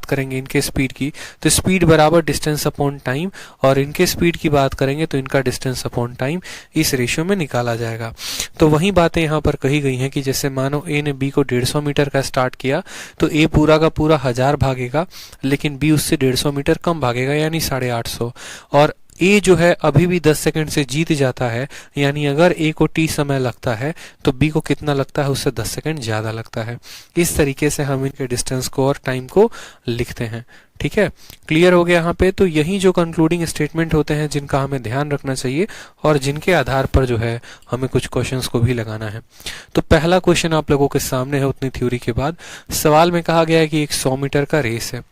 करेंगे, इनके स्पीड की, तो स्पीड बराबर डिस्टेंस अपॉन टाइम, और इनके स्पीड की बात करेंगे तो इनका डिस्टेंस अपॉन टाइम इस रेशियो में निकाला जाएगा। तो वही बातें यहाँ पर कही गई हैं कि जैसे मानो ए ने बी को 150 मीटर का स्टार्ट किया, तो ए पूरा का पूरा 1000 भागेगा, लेकिन बी उससे 150 मीटर कम भागेगा, यानी 850। और ए जो है अभी भी 10 सेकंड से जीत जाता है, यानी अगर ए को टी समय लगता है तो बी को कितना लगता है, उससे 10 सेकंड ज्यादा लगता है। इस तरीके से हम इनके डिस्टेंस को और टाइम को लिखते हैं, ठीक है। क्लियर हो गया यहाँ पे। तो यही जो कंक्लूडिंग स्टेटमेंट होते हैं जिनका हमें ध्यान रखना चाहिए और जिनके आधार पर जो है हमें कुछ क्वेश्चंस को भी लगाना है। तो पहला क्वेश्चन आप लोगों के सामने है उतनी थ्योरी के बाद। सवाल में कहा गया है कि एक 100 मीटर का रेस है,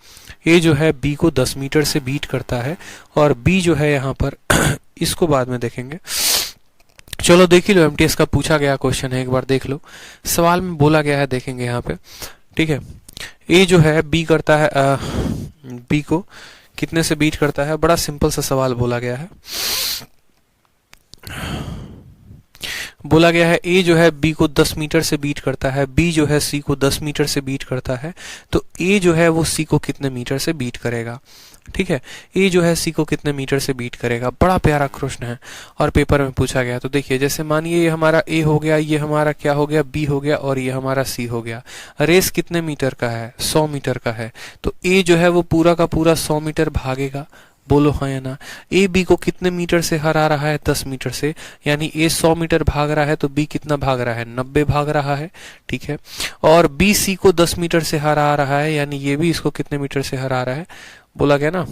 ए जो है बी को 10 मीटर से बीट करता है और बी जो है यहाँ पर इसको बाद में देखेंगे। चलो देख ही लो, एमटीएस का पूछा गया क्वेश्चन है, एक बार देख लो। सवाल में बोला गया है, देखेंगे यहाँ पे, ठीक है। ए जो है बी करता है, बी को कितने से बीट करता है, बड़ा सिंपल सा सवाल बोला गया है। बोला गया है ए जो है बी को 10 मीटर से बीट करता है, बी जो है सी को 10 मीटर से बीट करता है, तो ए जो है वो सी को कितने मीटर से बीट करेगा, ठीक है। ए जो है सी को कितने मीटर से बीट करेगा, बड़ा प्यारा प्रश्न है और पेपर में पूछा गया। तो देखिए, जैसे मानिए ये हमारा ए हो गया, ये हमारा क्या हो गया, बी हो गया, और ये हमारा सी हो गया। रेस कितने मीटर का है, 100 मीटर का है, तो ए जो है वो पूरा का पूरा 100 मीटर भागेगा। बोलो हाँ या ना। ए बी को कितने मीटर से हरा रहा है, 10 मीटर से, यानी ए 100 मीटर भाग रहा है तो बी कितना भाग रहा है, 90 भाग रहा है, ठीक है। और बी सी को 10 मीटर से हरा रहा है, यानी ये भी इसको कितने मीटर से हरा रहा है, बोला गया ना।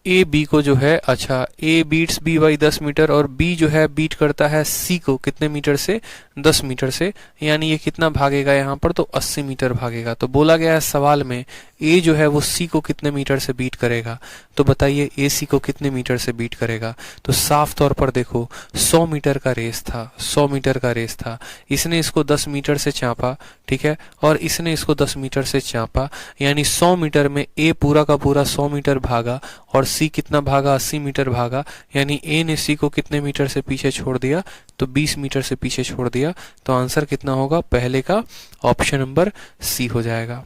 ए बी को जो है, अच्छा, A beats B by 10 meter और बी जो है बीट करता है सी को कितने मीटर से, 10 मीटर से, यानी ये कितना भागेगा यहाँ पर, तो 80 मीटर भागेगा। तो बोला गया है सवाल में ए जो है वो सी को कितने मीटर से बीट करेगा, तो बताइए ए सी को कितने मीटर से बीट करेगा। तो साफ तौर पर देखो, 100 मीटर का रेस था, 100 मीटर का रेस था, इसने इसको 10 मीटर से चापा, ठीक है, और इसने इसको 10 मीटर से चापा, यानी 100 मीटर में ए पूरा का पूरा 100 मीटर भागा और सी कितना भागा, 80 मीटर भागा, यानी ए ने सी को कितने मीटर से पीछे छोड़ दिया, तो 20 मीटर से पीछे छोड़ दिया। तो आंसर कितना होगा, पहले का ऑप्शन नंबर सी हो जाएगा।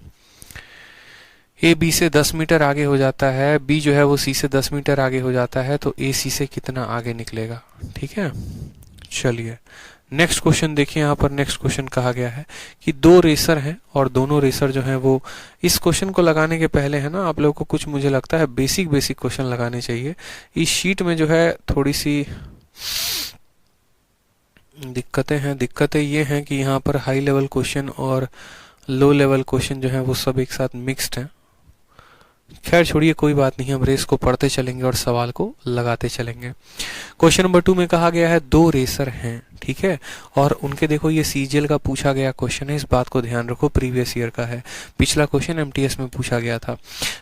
ए बी से 10 मीटर आगे हो जाता है, बी जो है वो सी से 10 मीटर आगे हो जाता है, तो ए सी से कितना आगे निकलेगा, ठीक है। चलिए नेक्स्ट क्वेश्चन देखिए, यहाँ पर नेक्स्ट क्वेश्चन कहा गया है कि दो रेसर हैं और दोनों रेसर जो हैं वो, इस क्वेश्चन को लगाने के पहले है ना आप लोगों को कुछ मुझे लगता है बेसिक क्वेश्चन लगाने चाहिए। इस शीट में जो है थोड़ी सी दिक्कतें हैं। दिक्कतें ये हैं कि यहाँ पर हाई लेवल क्वेश्चन और लो लेवल क्वेश्चन जो है वो सब एक साथ मिक्स्ड हैं। खैर छोड़िए, कोई बात नहीं, हम रेस को पढ़ते चलेंगे और सवाल को लगाते चलेंगे। क्वेश्चन नंबर 2 में कहा गया है दो रेसर हैं, ठीक है, और उनके देखो ये सीजीएल का पूछा गया क्वेश्चन है, इस बात को ध्यान रखो, प्रीवियस ईयर का है, पिछला क्वेश्चन एमटीएस में पूछा गया था।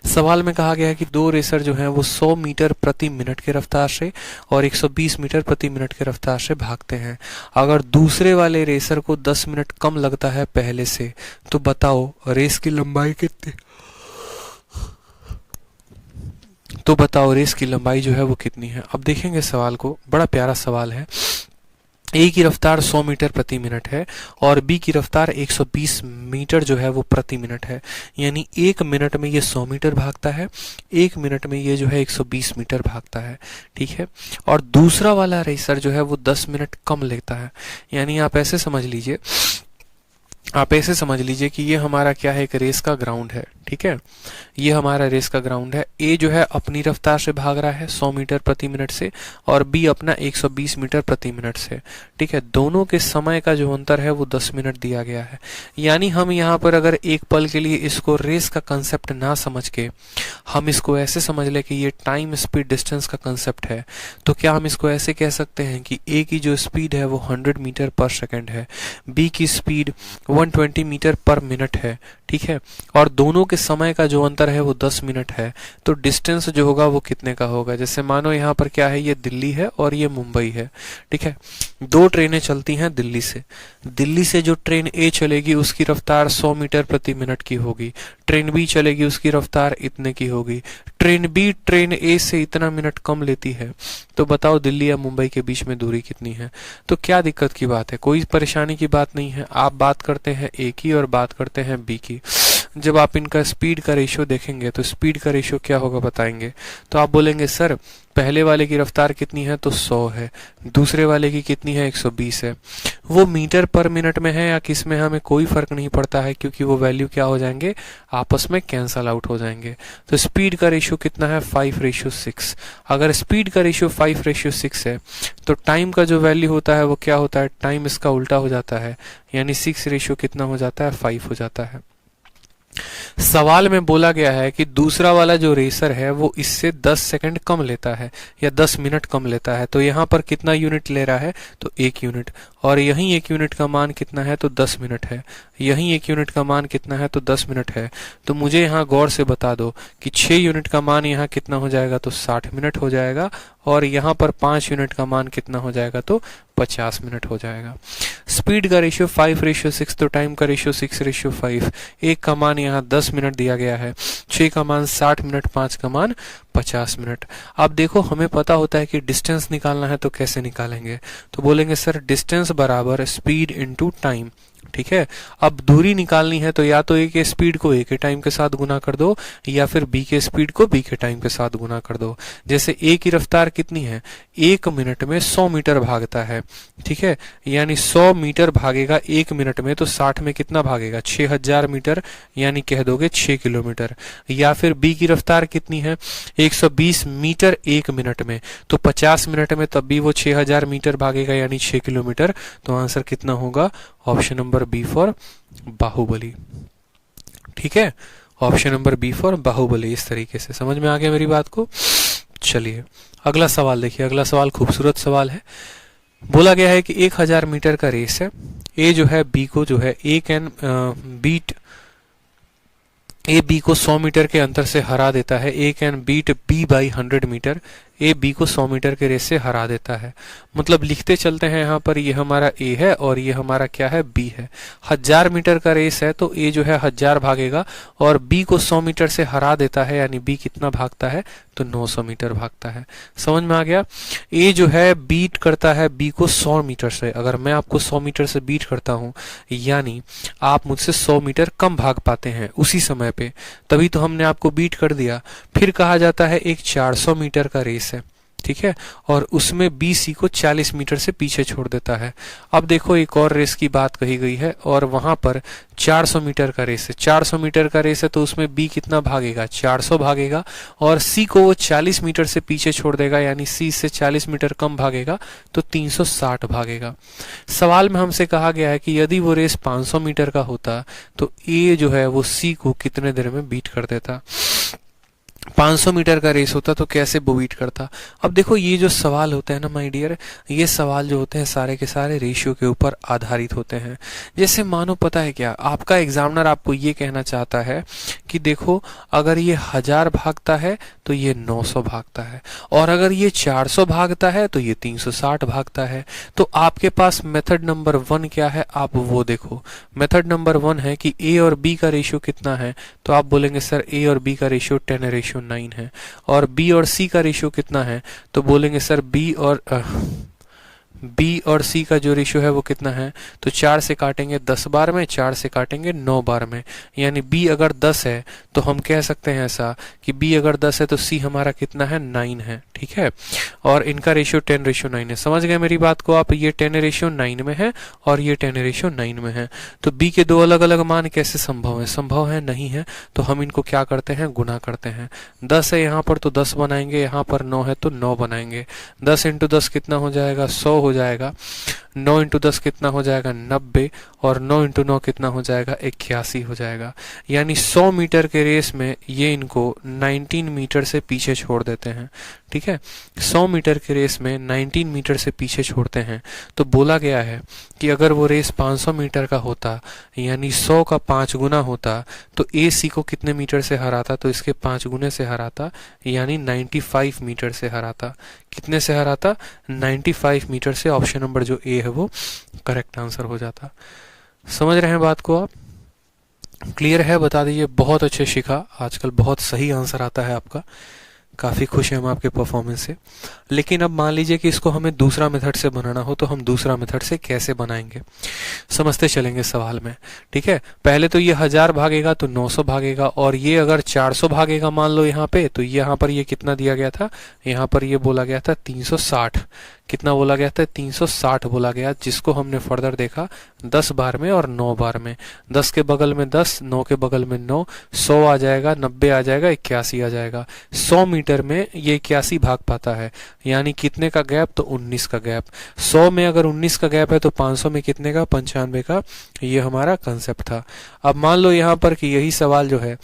सवाल में कहा गया है कि दो रेसर जो हैं वो 100 मीटर प्रति मिनट के रफ्तार से और 120 मीटर प्रति मिनट के रफ्तार से भागते हैं। अगर दूसरे वाले रेसर को 10 मिनट कम लगता है पहले से, तो बताओ रेस की लंबाई कितनी, तो बताओ रेस की लंबाई जो है वो कितनी है। अब देखेंगे सवाल को, बड़ा प्यारा सवाल है। ए की रफ्तार 100 मीटर प्रति मिनट है और बी की रफ्तार 120 मीटर जो है वो प्रति मिनट है, यानी 1 मिनट में ये 100 मीटर भागता है, 1 मिनट में ये जो है 120 मीटर भागता है, ठीक है। और दूसरा वाला रेसर जो है वो 10 मिनट कम लेता है, यानी आप ऐसे समझ लीजिए, कि ये हमारा क्या है, एक रेस का ग्राउंड है, ठीक है, ये हमारा रेस का ग्राउंड है। ए जो है अपनी रफ्तार से भाग रहा है 100 मीटर प्रति मिनट से और बी अपना 120 मीटर प्रति मिनट से, ठीक है। दोनों के समय का जो अंतर है वो 10 मिनट दिया गया है। यानी हम यहाँ पर अगर एक पल के लिए इसको रेस का कंसेप्ट ना समझ के हम इसको ऐसे समझ ले कि ये टाइम स्पीड डिस्टेंस का कंसेप्ट है, तो क्या हम इसको ऐसे कह सकते हैं कि ए की जो स्पीड है वो 100 मीटर पर सेकेंड है, बी की स्पीड 120 मीटर पर मिनट है, ठीक है, और दोनों के समय का जो अंतर है वो 10 मिनट है। तो डिस्टेंस जो होगा वो कितने का होगा। जैसे मानो यहाँ पर क्या है, ये दिल्ली है और ये मुंबई है, ठीक है। दो ट्रेनें चलती हैं दिल्ली से जो ट्रेन ए चलेगी उसकी रफ्तार 100 मीटर प्रति मिनट की होगी, ट्रेन बी चलेगी उसकी रफ्तार इतने की होगी, ट्रेन बी ट्रेन ए से इतना मिनट कम लेती है, तो बताओ दिल्ली या मुंबई के बीच में दूरी कितनी है। तो क्या दिक्कत की बात है, कोई परेशानी की बात नहीं है। आप बात करते हैं ए की और बात करते हैं बी की। जब आप इनका स्पीड का रेशियो देखेंगे तो स्पीड का रेशियो क्या होगा बताएंगे, तो आप बोलेंगे सर पहले वाले की रफ्तार कितनी है, तो 100 है, दूसरे वाले की कितनी है, 120 है। वो मीटर पर मिनट में है या किस में, हमें कोई फर्क नहीं पड़ता है, क्योंकि वो वैल्यू क्या हो जाएंगे, आपस में कैंसल आउट हो जाएंगे। तो स्पीड का रेशियो कितना है, 5:6। अगर स्पीड का रेशियो 5:6 है तो टाइम का जो वैल्यू होता है वो क्या होता है, टाइम इसका उल्टा हो जाता है, यानी 6 रेशियो कितना हो जाता है, 5 हो जाता है। सवाल में बोला गया है कि दूसरा वाला जो रेसर है वो इससे 10 सेकंड कम लेता है या 10 मिनट कम लेता है, तो यहाँ पर कितना यूनिट ले रहा है, तो 1 यूनिट, और यहीं 1 यूनिट का मान कितना है, तो 10 मिनट है, यहीं 1 यूनिट का मान कितना है, तो 10 मिनट है। तो मुझे यहाँ गौर से बता दो कि 6 यूनिट का मान यहाँ कितना हो जाएगा, तो 60 मिनट हो जाएगा, और यहाँ पर 5 यूनिट का मान कितना हो जाएगा, तो 50 मिनट हो जाएगा। स्पीड का रेशियो 5:6, तो टाइम का रेशियो 6:5। एक का मान यहाँ 10 मिनट दिया गया है, 6 का मान 60 मिनट, 5 का मान 50 मिनट। अब देखो हमें पता होता है कि डिस्टेंस निकालना है, तो कैसे निकालेंगे, तो बोलेंगे सर डिस्टेंस बराबर स्पीड इनटू टाइम, ठीक है। अब दूरी निकालनी है तो या तो ए के स्पीड को ए के टाइम के साथ गुना कर दो या फिर बी के स्पीड को बी के टाइम के साथ गुना कर दो। जैसे ए की रफ्तार कितनी है, 1 मिनट में 100 मीटर भागता है, ठीक है, यानी 100 मीटर भागेगा 1 मिनट में, तो 60 में कितना भागेगा, 6000 मीटर, यानी कह दोगे 6 किलोमीटर। या फिर बी की रफ्तार कितनी है, 120 मीटर 1 मिनट में, तो 50 मिनट में तब भी वो 6000 मीटर भागेगा, यानी 6 किलोमीटर। तो आंसर कितना होगा, option number B for Baahubali, ठीक है, option number B for Baahubali. इस तरीके से समझ में आ गया मेरी बात को। चलिए अगला सवाल देखिए, अगला सवाल खूबसूरत सवाल है। बोला गया है कि 1000 मीटर का रेस है, ए जो है बी को जो है ए बी को 100 मीटर के अंतर से हरा देता है, A can beat B by 100 metre, A B को 100 मीटर के रेस से हरा देता है। मतलब लिखते चलते हैं, यहाँ पर ये हमारा ए है और ये हमारा क्या है, बी है। 1000 मीटर का रेस है तो ए जो है 1000 भागेगा और बी को 100 मीटर से हरा देता है, यानी बी कितना भागता है, तो 900 मीटर भागता है। समझ में आ गया। ए जो है बीट करता है बी को 100 मीटर से। अगर मैं आपको 100 मीटर से बीट करता हूं, यानी आप मुझसे 100 मीटर कम भाग पाते हैं उसी समय पे, तभी तो हमने आपको बीट कर दिया। फिर कहा जाता है एक 400 मीटर का रेस है, ठीक है, और उसमें बी सी को 40 मीटर से पीछे छोड़ देता है। अब देखो एक और रेस की बात कही गई है और वहां पर 400 मीटर का रेस है। 400 मीटर का रेस है तो उसमें बी कितना भागेगा, 400 भागेगा, और सी को वो 40 मीटर से पीछे छोड़ देगा, यानी सी से 40 मीटर कम भागेगा तो 360 भागेगा। सवाल में हमसे कहा गया है कि यदि वो रेस 500 मीटर का होता तो ए जो है वो सी को कितने देर में बीट कर देता। 500 मीटर का रेस होता तो कैसे वो बीट करता। अब देखो ये जो सवाल होते हैं ना माय डियर, ये सवाल जो होते हैं सारे के सारे रेशियो के ऊपर आधारित होते हैं। जैसे मानो पता है क्या, आपका एग्जामिनर आपको ये कहना चाहता है कि देखो अगर ये 1000 भागता है तो ये 900 भागता है, और अगर ये 400 भागता है तो ये 360 भागता है। तो आपके पास मेथड नंबर 1 क्या है, आप वो देखो। मेथड नंबर 1 है कि ए और बी का रेशियो कितना है, तो आप बोलेंगे सर ए और बी का रेशियो 10:9 है। और बी और सी का रेशियो कितना है, तो बोलेंगे सर बी और सी का जो रेशियो है वो कितना है, तो 4 से काटेंगे 10 बार में, 4 से काटेंगे 9 बार में, यानी बी अगर 10 है तो हम कह सकते हैं ऐसा कि बी अगर 10 है तो सी हमारा कितना है, 9 है। ठीक है, और इनका रेशियो 10:9 है। समझ गए मेरी बात को आप, ये 10:9 में है और ये 10:9 में है। तो बी के दो अलग अलग मान कैसे संभव है, संभव है नहीं है, तो हम इनको क्या करते हैं, गुना करते हैं। 10 है यहाँ पर तो 10 बनाएंगे, यहाँ पर 9 है तो 9 बनाएंगे। 10 × 10 कितना हो जाएगा, 100 हो जाएगा। 9 × 10 कितना हो जाएगा, 90, और 9 × 9 कितना हो जाएगा, 81 हो जाएगा। यानी 100 मीटर के रेस में ये इनको 19 मीटर से पीछे छोड़ देते हैं। ठीक है, 100 मीटर के रेस में 19 मीटर से पीछे छोड़ते हैं। तो बोला गया है कि अगर वो रेस 500 मीटर का होता, यानी 100 का 5 गुना होता, तो ए सी को कितने मीटर से हराता, तो इसके 5 गुने से हराता, यानी 95 मीटर से हराता। कितने से हराता, 95 मीटर से। ऑप्शन नंबर जो ए है वो करेक्ट आंसर हो जाता। समझ रहे हैं बात को आप, क्लियर है, बता दीजिए। बहुत अच्छे शिखा, आजकल बहुत सही आंसर आता है आपका, काफ़ी खुश हैं हम आपके परफॉर्मेंस से। लेकिन अब मान लीजिए कि इसको हमें दूसरा मेथड से बनाना हो, तो हम दूसरा मेथड से कैसे बनाएंगे, समझते चलेंगे सवाल में। ठीक है, पहले तो ये 1000 भागेगा तो 900 भागेगा, और ये अगर 400 भागेगा मान लो यहाँ पे, तो यहाँ पर ये कितना दिया गया था, यहाँ पर ये बोला गया था 360। कितना बोला गया था, 360 बोला गया, जिसको हमने फर्दर देखा 10 बार में और 9 बार में। 10 के बगल में 10, 9 के बगल में 9, 100 आ जाएगा, 90 आ जाएगा, 81 आ जाएगा। 100 मीटर में ये 81 भाग पाता है, यानी कितने का गैप, तो 19 का गैप। 100 में अगर 19 का गैप है तो 500 में कितने का, 95 का। ये हमारा कंसेप्ट था। अब मान लो यहाँ पर कि यही सवाल जो है,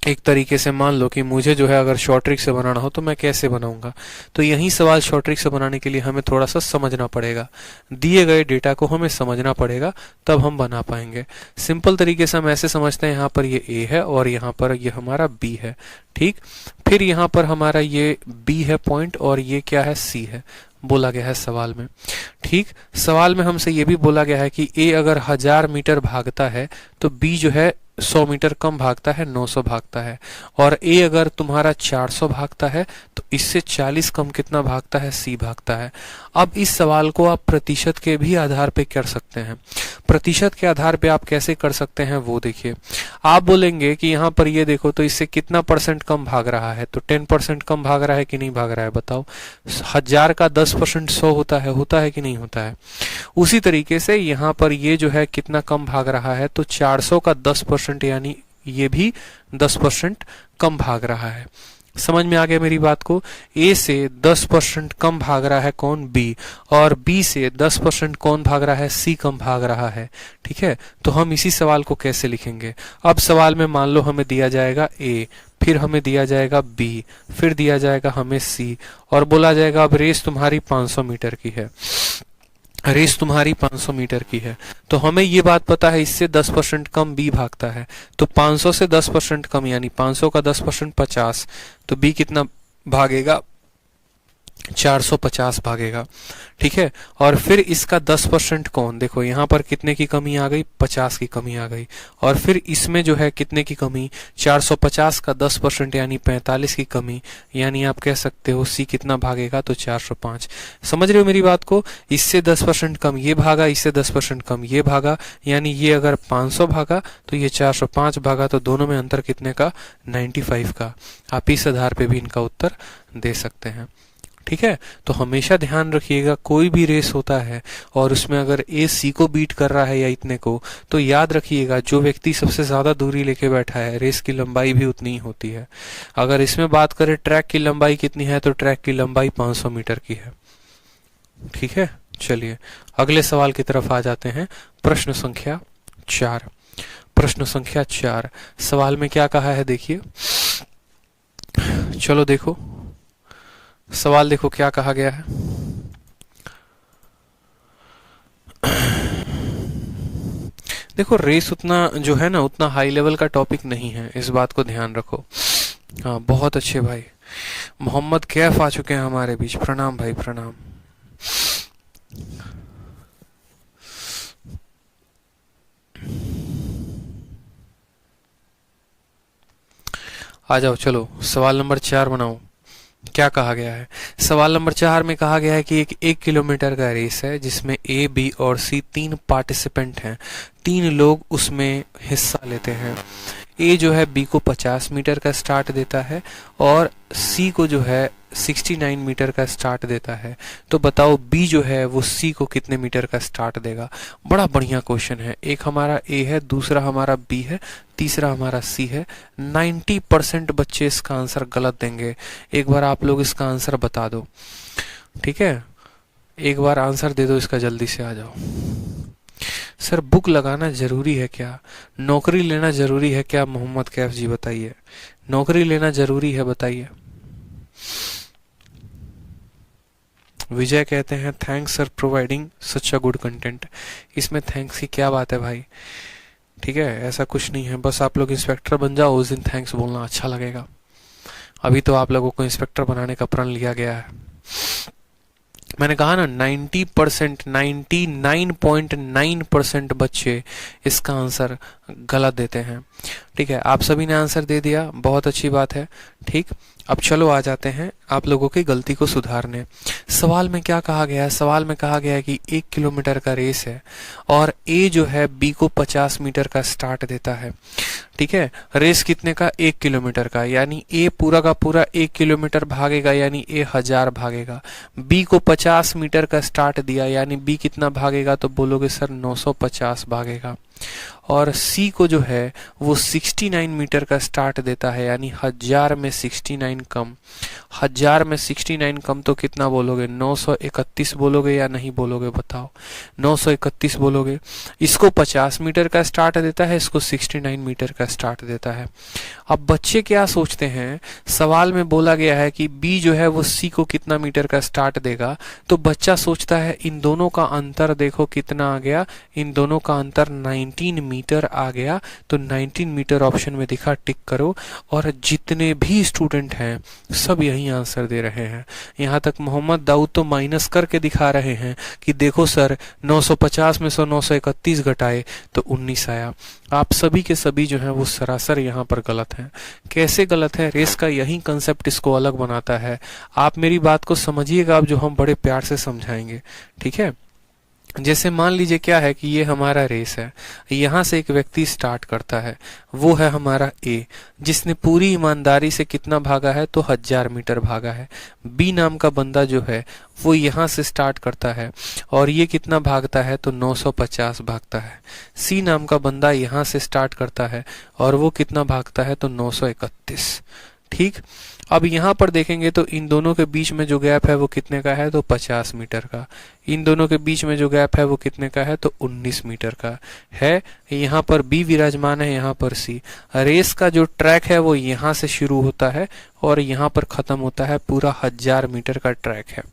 एक तरीके से मान लो कि मुझे जो है अगर शॉर्ट ट्रिक से बनाना हो तो मैं कैसे बनाऊंगा। तो यही सवाल शॉर्ट ट्रिक से बनाने के लिए हमें थोड़ा सा समझना पड़ेगा, दिए गए डेटा को हमें समझना पड़ेगा, तब हम बना पाएंगे। सिंपल तरीके से हम ऐसे समझते हैं, यहाँ पर ये ए है और यहाँ पर ये हमारा बी है। ठीक, फिर यहाँ पर हमारा ये बी है पॉइंट, और ये क्या है, सी है, बोला गया है सवाल में। ठीक, सवाल में हमसे ये भी बोला गया है कि ए अगर 1000 मीटर भागता है तो बी जो है 100 मीटर कम भागता है, 900 भागता है। और ए अगर तुम्हारा 400 भागता है तो इससे 40 कम कितना भागता है, सी भागता है। अब इस सवाल को आप प्रतिशत के भी आधार पे कर सकते हैं। प्रतिशत के आधार पे आप कैसे कर सकते हैं वो देखिए। आप बोलेंगे कि यहाँ पर ये देखो तो इससे कितना % कम भाग रहा है, तो 10% कम भाग रहा है कि नहीं भाग रहा है, बताओ। 1000 का 10% 100 होता है कि नहीं होता है। उसी तरीके से यहाँ पर ये जो है कितना कम भाग रहा है, तो 400 का 10%, यानी ये भी 10% कम भाग रहा है। समझ में आ गया मेरी बात को। ए से 10% कम भाग रहा है कौन, बी, और बी से 10% कौन भाग रहा है, सी कम भाग रहा है। ठीक है, तो हम इसी सवाल को कैसे लिखेंगे। अब सवाल में मान लो हमें दिया जाएगा ए, फिर हमें दिया जाएगा बी, फिर दिया जाएगा हमें सी, और बोला जाएगा अब रेस तुम्हारी 500 मीटर की है, रेस तुम्हारी 500 मीटर की है। तो हमें ये बात पता है इससे 10% कम बी भागता है, तो 500 से 10% कम, यानी 500 का 10% 50, तो बी कितना भागेगा, 450 भागेगा। ठीक है, और फिर इसका 10% कौन, देखो यहाँ पर कितने की कमी आ गई, 50 की कमी आ गई, और फिर इसमें जो है कितने की कमी, 450 का 10% यानी 45 की कमी, यानी आप कह सकते हो सी कितना भागेगा, तो 405। समझ रहे हो मेरी बात को। इससे 10% कम ये भागा, इससे 10% कम ये भागा, यानी ये अगर 500 भागा तो ये 405 भागा, तो दोनों में अंतर कितने का, 95 का। आप इस आधार पे भी इनका उत्तर दे सकते हैं। ठीक है। तो हमेशा ध्यान रखिएगा कोई भी रेस होता है और उसमें अगर ए सी को बीट कर रहा है या इतने को, तो याद रखिएगा जो व्यक्ति सबसे ज्यादा दूरी लेके बैठा है रेस की लंबाई भी उतनी ही होती है। अगर इसमें बात करें ट्रैक की लंबाई कितनी है, तो ट्रैक की लंबाई 500 मीटर की है। ठीक है, चलिए अगले सवाल की तरफ आ जाते हैं। प्रश्न संख्या 4। प्रश्न संख्या 4 सवाल में क्या कहा है देखिए। चलो देखो सवाल, देखो क्या कहा गया है। देखो रेस उतना जो है ना, उतना हाई लेवल का टॉपिक नहीं है, इस बात को ध्यान रखो। हाँ बहुत अच्छे भाई, मोहम्मद कैफ आ चुके हैं हमारे बीच, प्रणाम भाई प्रणाम। आ जाओ, चलो सवाल नंबर 4 बनाओ। क्या कहा गया है सवाल नंबर 4 में? कहा गया है कि एक किलोमीटर का रेस है जिसमें ए, बी और सी 3 पार्टिसिपेंट हैं, 3 लोग उसमें हिस्सा लेते हैं। ए जो है बी को 50 मीटर का स्टार्ट देता है और सी को जो है 69 मीटर का स्टार्ट देता है। तो बताओ बी जो है वो सी को कितने मीटर का स्टार्ट देगा? बड़ा बढ़िया क्वेश्चन है। एक हमारा ए है, दूसरा हमारा बी है, तीसरा हमारा सी है। 90% बच्चे इसका आंसर गलत देंगे। एक बार आप लोग इसका आंसर बता दो, ठीक है? एक बार आंसर दे दो इसका, जल्दी से आ जाओ। सर बुक लगाना जरूरी है क्या? नौकरी लेना जरूरी है क्या? मोहम्मद कैफ जी बताइए, नौकरी लेना जरूरी है बताइए। विजय कहते हैं thanks sir providing such a good content. इसमें थैंक्स की क्या बात है भाई? ठीक है, ऐसा कुछ नहीं है, बस आप लोग इंस्पेक्टर बन जाओ, उस दिन थैंक्स बोलना अच्छा लगेगा। अभी तो आप लोगों को इंस्पेक्टर बनाने का प्रण लिया गया है। मैंने कहा ना 90%, 99.9% बच्चे इसका आंसर गलत देते हैं। ठीक है, आप सभी ने आंसर दे दिया, बहुत अच्छी बात है। ठीक, अब चलो आ जाते हैं आप लोगों की गलती को सुधारने। सवाल में क्या कहा गया है? सवाल में कहा गया है कि 1 किलोमीटर का रेस है और ए जो है बी को 50 मीटर का स्टार्ट देता है। ठीक है, रेस कितने का? 1 किलोमीटर का, यानी ए पूरा का पूरा 1 किलोमीटर भागेगा, यानी ए 1000 भागेगा। बी को 50 मीटर का स्टार्ट दिया, यानी बी कितना भागेगा? तो बोलोगे सर 950 भागेगा। और सी को जो है वो 69 मीटर का स्टार्ट देता है, यानी 1000 में 69 कम, 1000 में 69 कम तो कितना बोलोगे? 931 बोलोगे या नहीं बोलोगे बताओ? 931 बोलोगे। इसको 50 मीटर का स्टार्ट देता है, इसको 69 मीटर का स्टार्ट देता है। अब बच्चे क्या सोचते हैं, सवाल में बोला गया है कि बी जो है वो सी को कितना मीटर का स्टार्ट देगा, तो बच्चा सोचता है इन दोनों का अंतर देखो कितना आ गया, इन दोनों का अंतर 19 मीटर आ गया। तो 19 मीटर ऑप्शन में दिखा, टिक करो। और जितने भी स्टूडेंट हैं सब यही आंसर दे रहे हैं। यहाँ तक मोहम्मद दाऊद तो माइनस करके दिखा रहे हैं कि देखो सर 950 में से 931 घटाए तो 19 आया। आप सभी के सभी जो हैं वो सरासर यहाँ पर गलत हैं। कैसे गलत है? रेस का यही कंसेप्ट इसको अलग बनाता है। आप मेरी बात को समझिएगा, अब जो हम बड़े प्यार से समझाएंगे। ठीक है, जैसे मान लीजिए क्या है कि ये हमारा रेस है, यहाँ से एक व्यक्ति स्टार्ट करता है, वो है हमारा ए, जिसने पूरी ईमानदारी से कितना भागा है? तो 1000 मीटर भागा है। बी नाम का बंदा जो है वो यहाँ से स्टार्ट करता है और ये कितना भागता है? तो 950 भागता है। सी नाम का बंदा यहाँ से स्टार्ट करता है और वो कितना भागता है? तो 931। ठीक, अब यहाँ पर देखेंगे तो इन दोनों के बीच में जो गैप है वो कितने का है? तो 50 मीटर का। इन दोनों के बीच में जो गैप है वो कितने का है? तो 19 मीटर का है। यहाँ पर बी विराजमान है, यहाँ पर सी। रेस का जो ट्रैक है वो यहाँ से शुरू होता है और यहाँ पर खत्म होता है। पूरा 1000 मीटर का ट्रैक है।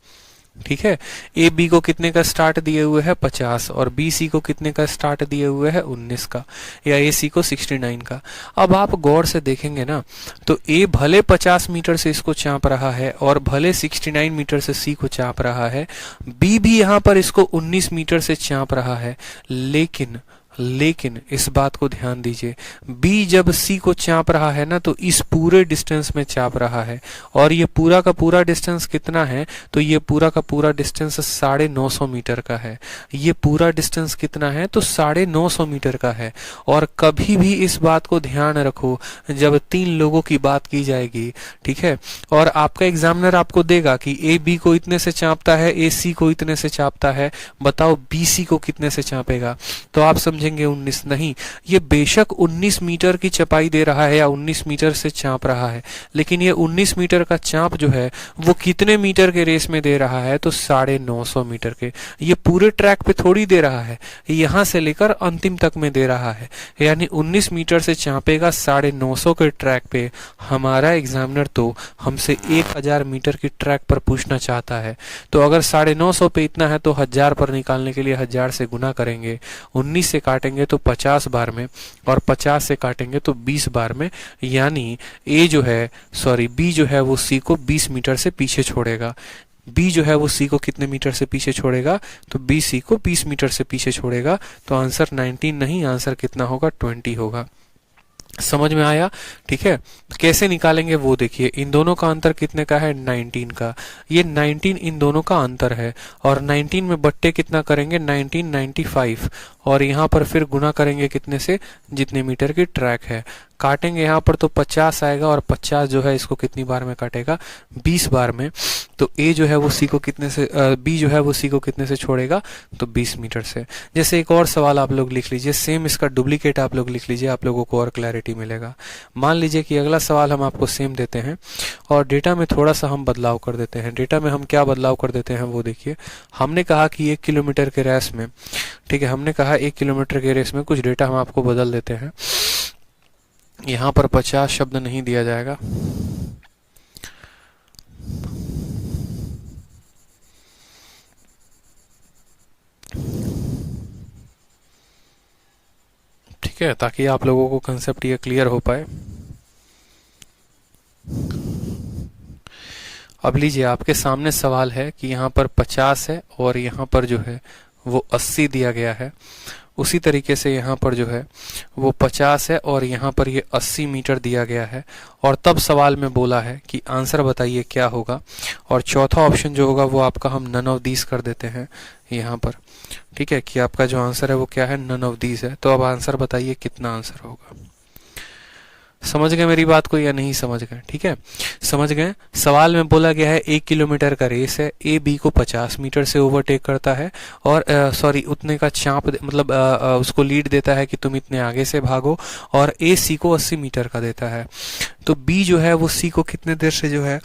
ठीक है, ए बी को कितने का स्टार्ट दिए हुए है? 50, और बी सी को कितने का स्टार्ट दिए हुए है? 19 का, या ए सी को 69 का। अब आप गौर से देखेंगे ना तो ए भले 50 मीटर से इसको चाप रहा है और भले 69 मीटर से सी को चाप रहा है, बी भी यहाँ पर इसको 19 मीटर से चाप रहा है, लेकिन लेकिन इस बात को ध्यान दीजिए, B जब C को चाप रहा है ना तो इस पूरे डिस्टेंस में चाप रहा है, और ये पूरा का पूरा डिस्टेंस कितना है, तो ये पूरा का पूरा डिस्टेंस 950 मीटर का है। ये पूरा डिस्टेंस कितना है, तो 950 मीटर का है। और कभी भी इस बात को ध्यान रखो जब 3 लोगों की बात की जाएगी, ठीक है, और आपका एग्जामिनर आपको देगा कि ए बी को इतने से चापता है, ए सी को इतने से चापता है, बताओ बी सी को कितने से चापेगा, तो आप समझेंगे 19। नहीं, ये बेशक 19 मीटर की चपाई दे रहा है या 19 मीटर से चाप रहा है, लेकिन ये 19 मीटर का चाप जो है वो कितने मीटर के रेस में दे रहा है, तो 950 मीटर के। ये पूरे ट्रैक पे थोड़ी दे रहा है, यहां से लेकर अंतिम तक में दे रहा है, यानी 19 मीटर से चापेगा 950 के ट्रैक पे। हमारा एग्जामिनर तो हमसे 1000 मीटर की ट्रैक पर पूछना चाहता है, तो अगर 950 पे इतना है तो 1000 पर निकालने के लिए 1000 से गुना करेंगे, 19 से काटेंगे तो 50 बार में, और 50 से काटेंगे तो 20 बार में, यानी बी जो है वो सी को 20 मीटर से पीछे छोड़ेगा। बी जो है वो सी को कितने मीटर से पीछे छोड़ेगा, तो बी सी को 20 मीटर से पीछे छोड़ेगा। तो आंसर 19 नहीं, आंसर कितना होगा, 20 होगा। समझ में आया? ठीक है, कैसे निकालेंगे वो देखिए। इन दोनों का अंतर कितने का है, 19 का। ये 19 इन दोनों का अंतर है, और 19 में बट्टे कितना करेंगे, 1995, और यहाँ पर फिर गुना करेंगे कितने से, जितने मीटर की ट्रैक है। काटेंगे यहाँ पर तो 50 आएगा, और 50 जो है इसको कितनी बार में काटेगा, 20 बार में। तो ए जो है वो सी को कितने से, बी जो है वो सी को कितने से छोड़ेगा, तो 20 मीटर से। जैसे एक और सवाल आप लोग लिख लीजिए, सेम इसका डुप्लीकेट आप लोग लिख लीजिए, आप लोगों को और क्लैरिटी मिलेगा। मान लीजिए कि अगला सवाल हम आपको सेम देते हैं, और डेटा में थोड़ा सा हम बदलाव कर देते हैं। डेटा में हम क्या बदलाव कर देते हैं वो देखिए। हमने कहा कि 1 किलोमीटर के रेस में, ठीक है, हमने कहा 1 किलोमीटर के रेस में कुछ डेटा हम आपको बदल देते हैं। यहाँ पर 50 शब्द नहीं दिया जाएगा, ठीक है, ताकि आप लोगों को कंसेप्ट ये क्लियर हो पाए। अब लीजिए, आपके सामने सवाल है कि यहाँ पर 50 है और यहाँ पर जो है वो 80 दिया गया है। उसी तरीके से यहाँ पर जो है वो 50 है और यहाँ पर ये 80 मीटर दिया गया है, और तब सवाल में बोला है कि आंसर बताइए क्या होगा। और चौथा ऑप्शन जो होगा वो आपका हम नन ऑफ दीज कर देते हैं यहाँ पर, ठीक है, कि आपका जो आंसर है वो क्या है, नन ऑफ दीज है। तो अब आंसर बताइए कितना आंसर होगा। समझ गए मेरी बात को या नहीं समझ गए? ठीक है, समझ गए। सवाल में बोला गया है 1 किलोमीटर का रेस है, ए बी को 50 मीटर से ओवरटेक करता है, और उतने का चाप मतलब उसको लीड देता है कि तुम इतने आगे से भागो, और ए सी को 80 मीटर का देता है। तो बी जो है वो सी को कितने देर से जो है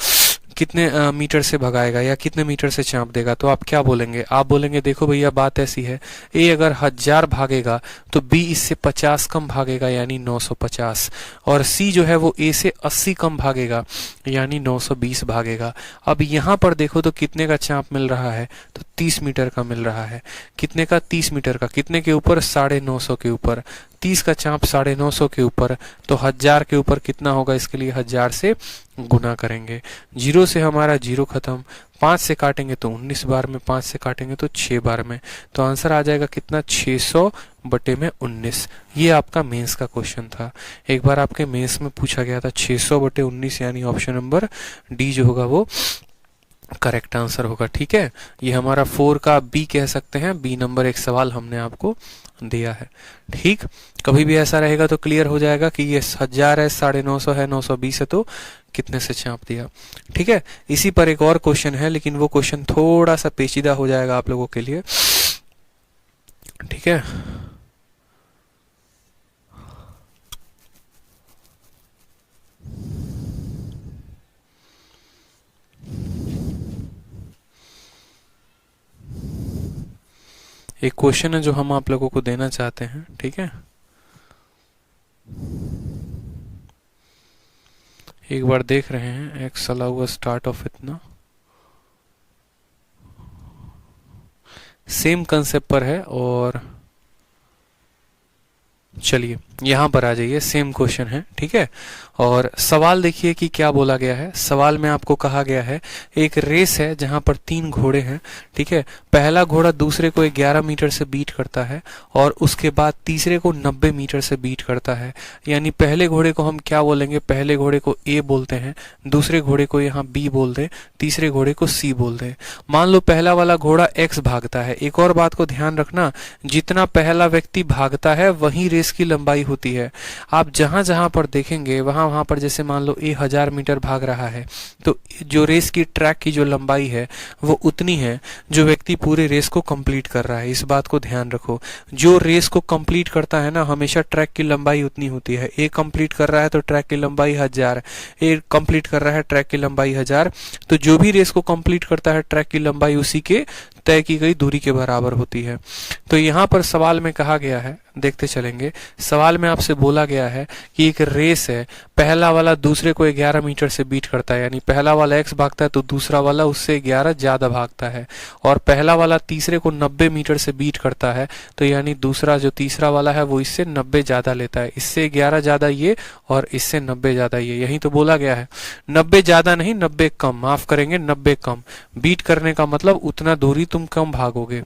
कितने मीटर से भगाएगा या कितने मीटर से चाप देगा। तो आप क्या बोलेंगे, आप बोलेंगे देखो भैया बात ऐसी है, ए अगर 1000 भागेगा तो बी इससे 50 कम भागेगा यानी 950, और सी जो है वो ए से 80 कम भागेगा यानी 920 भागेगा। अब यहाँ पर देखो तो कितने का चाप मिल रहा है, तो 30 मीटर का मिल रहा है। कितने का, 30 मीटर का। कितने के ऊपर, 950 के ऊपर। 30 का चाप 950 के ऊपर, तो 1000 के ऊपर कितना होगा, इसके लिए 1000 से गुना करेंगे। 0 से हमारा 0 खत्म, 5 से काटेंगे तो 19 बार में, 5 से काटेंगे तो 6 बार में। तो आंसर आ जाएगा कितना, 600 बटे में 19। ये आपका मेंस का क्वेश्चन था। एक बार आपके मेंस में पूछा गया था 600 बटे 19, यानी ऑप्शन नंबर डी जो होगा वो करेक्ट आंसर होगा। ठीक है, ये हमारा 4 का बी कह सकते हैं, बी नंबर एक सवाल हमने आपको दिया है। ठीक, कभी भी ऐसा रहेगा तो क्लियर हो जाएगा कि ये 1000 है, 950 है, 920 है, तो कितने से चाप दिया। ठीक है, इसी पर एक और क्वेश्चन है, लेकिन वो क्वेश्चन थोड़ा सा पेचीदा हो जाएगा आप लोगों के लिए। ठीक है, एक क्वेश्चन है जो हम आप लोगों को देना चाहते हैं। ठीक है, एक बार देख रहे हैं, एक्स अलाउ हुआ स्टार्ट ऑफ इतना, सेम कंसेप्ट पर है। और चलिए यहाँ पर आ जाइए, सेम क्वेश्चन है, ठीक है। और सवाल देखिए कि क्या बोला गया है। सवाल में आपको कहा गया है एक रेस है जहां पर 3 घोड़े हैं, ठीक है। पहला घोड़ा दूसरे को 11 मीटर से बीट करता है और उसके बाद तीसरे को 90 मीटर से बीट करता है। यानी पहले घोड़े को हम क्या बोलेंगे, पहले घोड़े को ए बोलते हैं, दूसरे घोड़े को यहाँ बी बोल दें, तीसरे घोड़े को सी बोल दें। मान लो पहला वाला घोड़ा एक्स भागता है। एक और बात को ध्यान रखना, जितना पहला व्यक्ति भागता है वही रेस की लंबाई होती है। आप जहां जहां पर देखेंगे वहां पर जैसे मान लो ए 1000 मीटर भाग रहा है, तो जो रेस की ट्रैक की जो लंबाई है वो उतनी है जो व्यक्ति पूरे रेस को कंप्लीट कर रहा है। इस बात को ध्यान रखो, जो रेस को कंप्लीट करता है ना, हमेशा ट्रैक की लंबाई उतनी होती है। ए कंप्लीट कर रहा है तो ट्रैक की लंबाई 1000, ए कंप्लीट कर रहा है ट्रैक की लंबाई 1000, तो जो भी रेस को कंप्लीट करता है ट्रैक की लंबाई उसी के तय की गई दूरी के बराबर होती है। तो यहाँ पर सवाल में कहा गया है, देखते चलेंगे, सवाल में आपसे बोला गया है कि एक रेस है, पहला वाला दूसरे को 11 मीटर से बीट करता है, यानी पहला वाला एक्स भागता है तो दूसरा वाला उससे 11 ज्यादा भागता है, और पहला वाला तीसरे को 90 मीटर से बीट करता है, तो यानी दूसरा जो तीसरा वाला है वो इससे 90 ज्यादा लेता है। इससे 11 ज्यादा ये और इससे 90 ज्यादा ये, यही तो बोला गया है। 90 ज्यादा नहीं, 90 कम, माफ करेंगे 90 कम। बीट करने का मतलब उतना दूरी तुम कम भागोगे,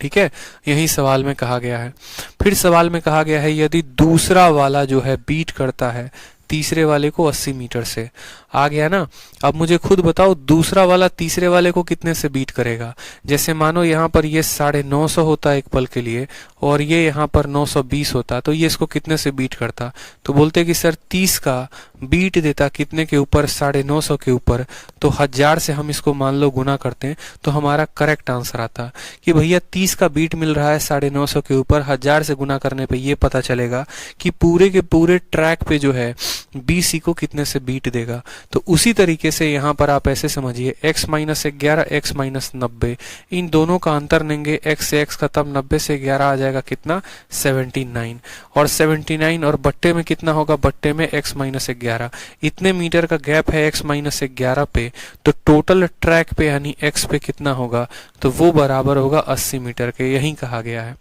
ठीक है। यही सवाल में कहा गया है। फिर सवाल में कहा गया है यदि दूसरा वाला जो है बीट करता है तीसरे वाले को 80 मीटर से, आ गया ना। अब मुझे खुद बताओ दूसरा वाला तीसरे वाले को कितने से बीट करेगा। जैसे मानो यहाँ पर ये 950 होता एक पल के लिए और ये यहाँ पर 920 होता, तो ये इसको कितने से बीट करता। तो बोलते कि सर 30 का बीट देता कितने के ऊपर, 950 के ऊपर, तो 1000 से हम इसको मान लो गुना करते हैं तो हमारा करेक्ट आंसर आता कि भैया 30 का बीट मिल रहा है 950 के ऊपर, 1000 से गुना करने पे ये पता चलेगा कि पूरे के पूरे ट्रैक पे जो है BC को कितने से बीट देगा। तो उसी तरीके से यहाँ पर आप ऐसे समझिए x माइनस 11 x माइनस 90, इन दोनों का अंतर लेंगे, x से x खत्म, 90 से 11 आ जाएगा कितना 79, और 79 और बट्टे में कितना होगा, बट्टे में x माइनस 11, इतने मीटर का गैप है x माइनस 11 पे, तो टोटल ट्रैक पे यानी x पे कितना होगा, तो वो बराबर होगा 80 मीटर के, यही कहा गया है,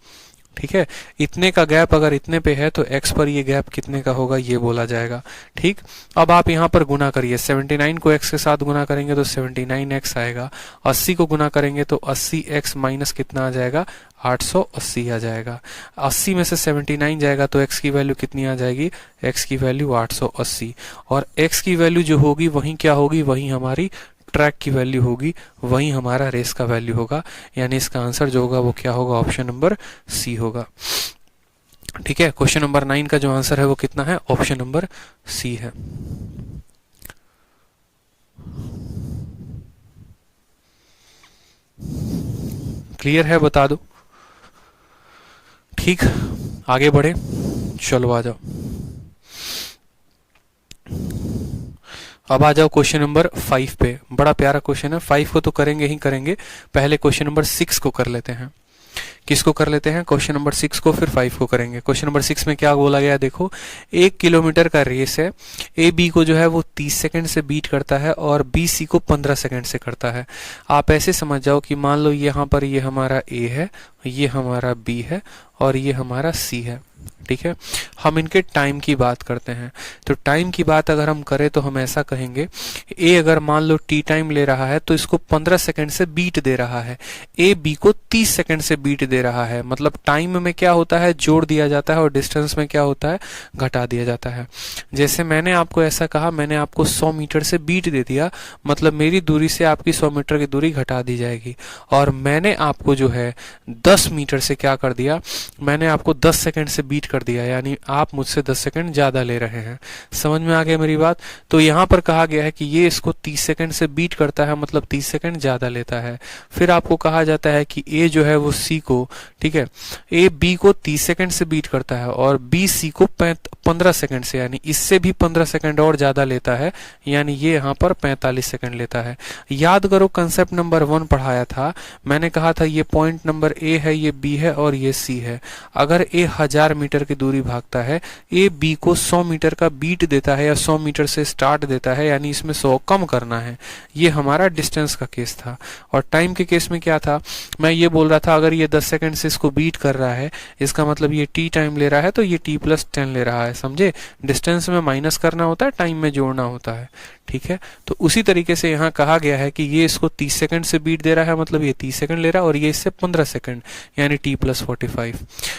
ठीक है। इतने का गैप अगर इतने पे है तो x पर ये गैप कितने का होगा ये बोला जाएगा, ठीक। अब आप यहाँ पर गुना करिए, 79 को x के साथ गुना करेंगे तो 79x आएगा, 80 को गुना करेंगे तो 80x माइनस कितना आ जाएगा, 880 आ जाएगा। 80 में से 79 जाएगा तो x की वैल्यू कितनी आ जाएगी, x की वैल्यू 880, और x की वैल्यू जो होगी वही क्या होगी, वही हमारी ट्रैक की वैल्यू होगी, वही हमारा रेस का वैल्यू होगा। यानी इसका आंसर जो होगा वो क्या होगा, ऑप्शन नंबर सी होगा, ठीक है। क्वेश्चन नंबर 9 का जो आंसर है वो कितना है, ऑप्शन नंबर सी है। क्लियर है, बता दो, ठीक। आगे बढ़े, चलो आ जाओ। अब आ जाओ क्वेश्चन नंबर 5 पे, बड़ा प्यारा क्वेश्चन है। 5 को तो करेंगे ही करेंगे, पहले क्वेश्चन नंबर 6 को कर लेते हैं। किसको कर लेते हैं, क्वेश्चन नंबर 6 को, फिर 5 को करेंगे। क्वेश्चन नंबर 6 में क्या बोला गया, देखो 1 किलोमीटर का रेस है, ए बी को जो है वो 30 सेकंड से बीट करता है और बी सी को 15 सेकंड से करता है। आप ऐसे समझ जाओ कि मान लो यहाँ पर ये हमारा ए है, ये हमारा बी है और ये हमारा सी है, ठीक है। हम इनके टाइम की बात करते हैं, तो टाइम की बात अगर हम करें तो हम ऐसा कहेंगे, ए अगर मान लो टी टाइम ले रहा है तो इसको 15 सेकंड से बीट दे रहा है, ए बी को 30 सेकंड से बीट दे रहा है। मतलब टाइम में क्या होता है, जोड़ दिया जाता है, और डिस्टेंस में क्या होता है, घटा दिया जाता है। जैसे मैंने आपको ऐसा कहा, मैंने आपको 100 मीटर से बीट दे दिया, मतलब मेरी दूरी से आपकी 100 मीटर की दूरी घटा दी जाएगी। और मैंने आपको जो है 10 मीटर से क्या कर दिया, मैंने आपको 10 सेकंड से बीट कर दिया, यानी आप मुझसे 10 सेकंड ज्यादा ले रहे हैं। समझ में आ गया मेरी बात। तो यहाँ पर कहा गया है कि ये इसको 30 सेकंड से बीट करता है, मतलब 30 सेकंड ज्यादा लेता है। फिर आपको कहा जाता है कि ए जो है वो सी को, ठीक है, ए बी को 30 सेकंड से बीट करता है और बी सी को 15 सेकंड से, यानी इससे भी 15 सेकंड और ज्यादा लेता है, यानी ये यहाँ पर 45 सेकंड लेता है। याद करो कंसेप्ट नंबर 1 पढ़ाया था, मैंने कहा था ये पॉइंट नंबर ए है, ये बी है और ये सी है। अगर ए 1000 मीटर की दूरी भागता है, ए बी को 100 मीटर का बीट देता है या 100 मीटर से स्टार्ट देता है, यानी इसमें 100 कम करना है। ये हमारा डिस्टेंस का केस था। और टाइम के केस में क्या था, मैं ये बोल रहा था अगर ये 10 सेकंड से इसको बीट कर रहा है, इसका मतलब ये टी टाइम ले रहा है, तो ये टी प्लस 10 ले रहा है। समझे, डिस्टेंस में माइनस करना होता है, टाइम में जोड़ना होता है। ठीक है, तो उसी तरीके से यहाँ कहा गया है कि ये इसको 30 सेकंड से बीट दे रहा है, मतलब ये 30 सेकंड ले रहा है, और ये इससे 15 सेकंड, यानी टी प्लस 45।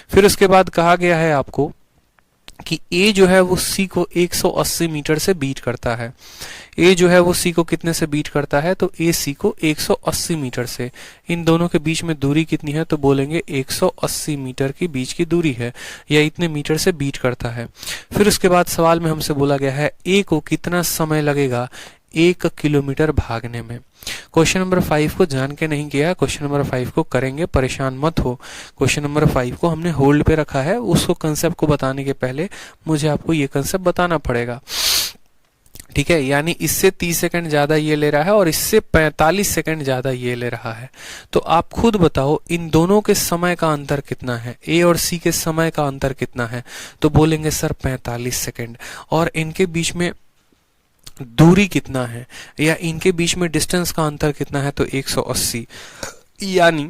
फिर उसके बाद कहा गया है आपको कि ए जो है वो सी को 180 मीटर से बीट करता है। ए जो है वो सी को कितने से बीट करता है, तो ए सी को 180 मीटर से। इन दोनों के बीच में दूरी कितनी है, तो बोलेंगे 180 मीटर की बीच की दूरी है, या इतने मीटर से बीट करता है। फिर उसके बाद सवाल में हमसे बोला गया है ए को कितना समय लगेगा 1 किलोमीटर भागने में। क्वेश्चन नंबर 5 को जान के नहीं किया है, क्वेश्चन नंबर 5 को करेंगे, परेशान मत हो। क्वेश्चन नंबर 5 को हमने होल्ड पे रखा है, उसको कंसेप्ट को बताने के पहले मुझे आपको ये कंसेप्ट बताना पड़ेगा। ठीक है, यानी इससे 30 सेकंड ज्यादा ये ले रहा है और इससे 45 सेकंड ज्यादा ये ले रहा है। तो आप खुद बताओ इन दोनों के समय का अंतर कितना है, ए और सी के समय का अंतर कितना है, तो बोलेंगे सर 45 सेकंड। और इनके बीच में दूरी कितना है, या इनके बीच में डिस्टेंस का अंतर कितना है, तो 180। यानी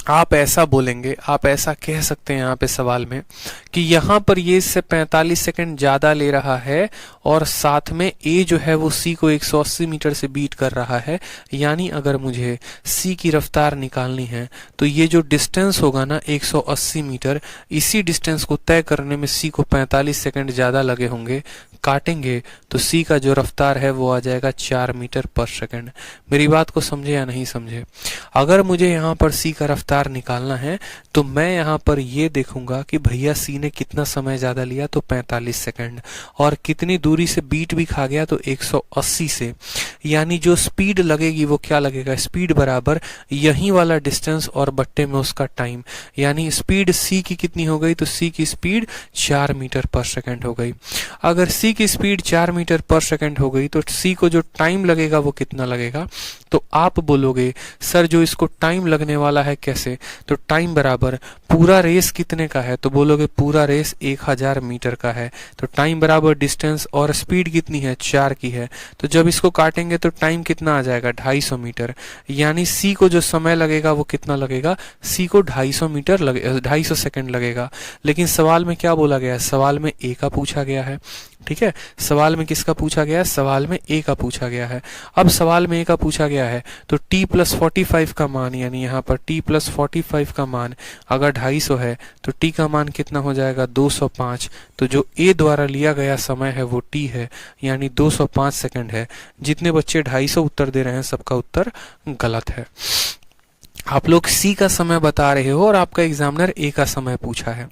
आप ऐसा बोलेंगे, आप ऐसा कह सकते हैं यहाँ पे सवाल में कि यहाँ पर ये इससे 45 सेकंड ज्यादा ले रहा है और साथ में ए जो है वो सी को 180 मीटर से बीट कर रहा है। यानी अगर मुझे सी की रफ्तार निकालनी है तो ये जो डिस्टेंस होगा ना 180 मीटर, इसी डिस्टेंस को तय करने में सी को 45 सेकंड ज्यादा लगे होंगे। काटेंगे तो सी का जो रफ्तार है वो आ जाएगा 4 मीटर पर सेकंड। मेरी बात को समझे या नहीं समझे? अगर मुझे यहाँ पर सी का रफ्तार निकालना है तो मैं यहाँ पर ये देखूंगा कि भैया सी ने कितना समय ज्यादा लिया, तो 45 सेकंड, और कितनी दूरी से बीट भी खा गया, तो 180 से। यानी जो स्पीड लगेगी वो क्या लगेगा, स्पीड बराबर यही वाला डिस्टेंस और बट्टे में उसका टाइम। यानी स्पीड सी की कितनी हो गई, तो सी की स्पीड 4 मीटर पर सेकंड हो गई। अगर सी की स्पीड 4 मीटर पर सेकंड हो गई तो सी को जो टाइम लगेगा वो कितना लगेगा, तो आप बोलोगे सर जो इसको टाइम लगने वाला है कैसे, तो टाइम बराबर पूरा रेस कितने का है, तो बोलोगे पूरा रेस 1000 मीटर का है, तो टाइम बराबर डिस्टेंस और स्पीड कितनी है, 4 की है। तो जब इसको काटेंगे तो टाइम कितना आ जाएगा, 250 मीटर। यानी सी को जो समय लगेगा वो कितना लगेगा, सी को 250 सेकंड लगेगा। लेकिन सवाल में क्या बोला गया है, सवाल में ए का पूछा गया है। ठीक है, सवाल में किसका पूछा गया है, सवाल में ए का पूछा गया है। अब सवाल में ए का पूछा गया है तो t प्लस 45 का मान, यानी यहाँ पर t प्लस 45 का मान अगर 250 है तो t का मान कितना हो जाएगा, 205। तो जो ए द्वारा लिया गया समय है वो t है, यानी 205 सेकंड है। जितने बच्चे 250 उत्तर दे रहे हैं सबका उत्तर गलत है। आप लोग सी का समय बता रहे हो और आपका एग्जामिनर ए का समय पूछा है।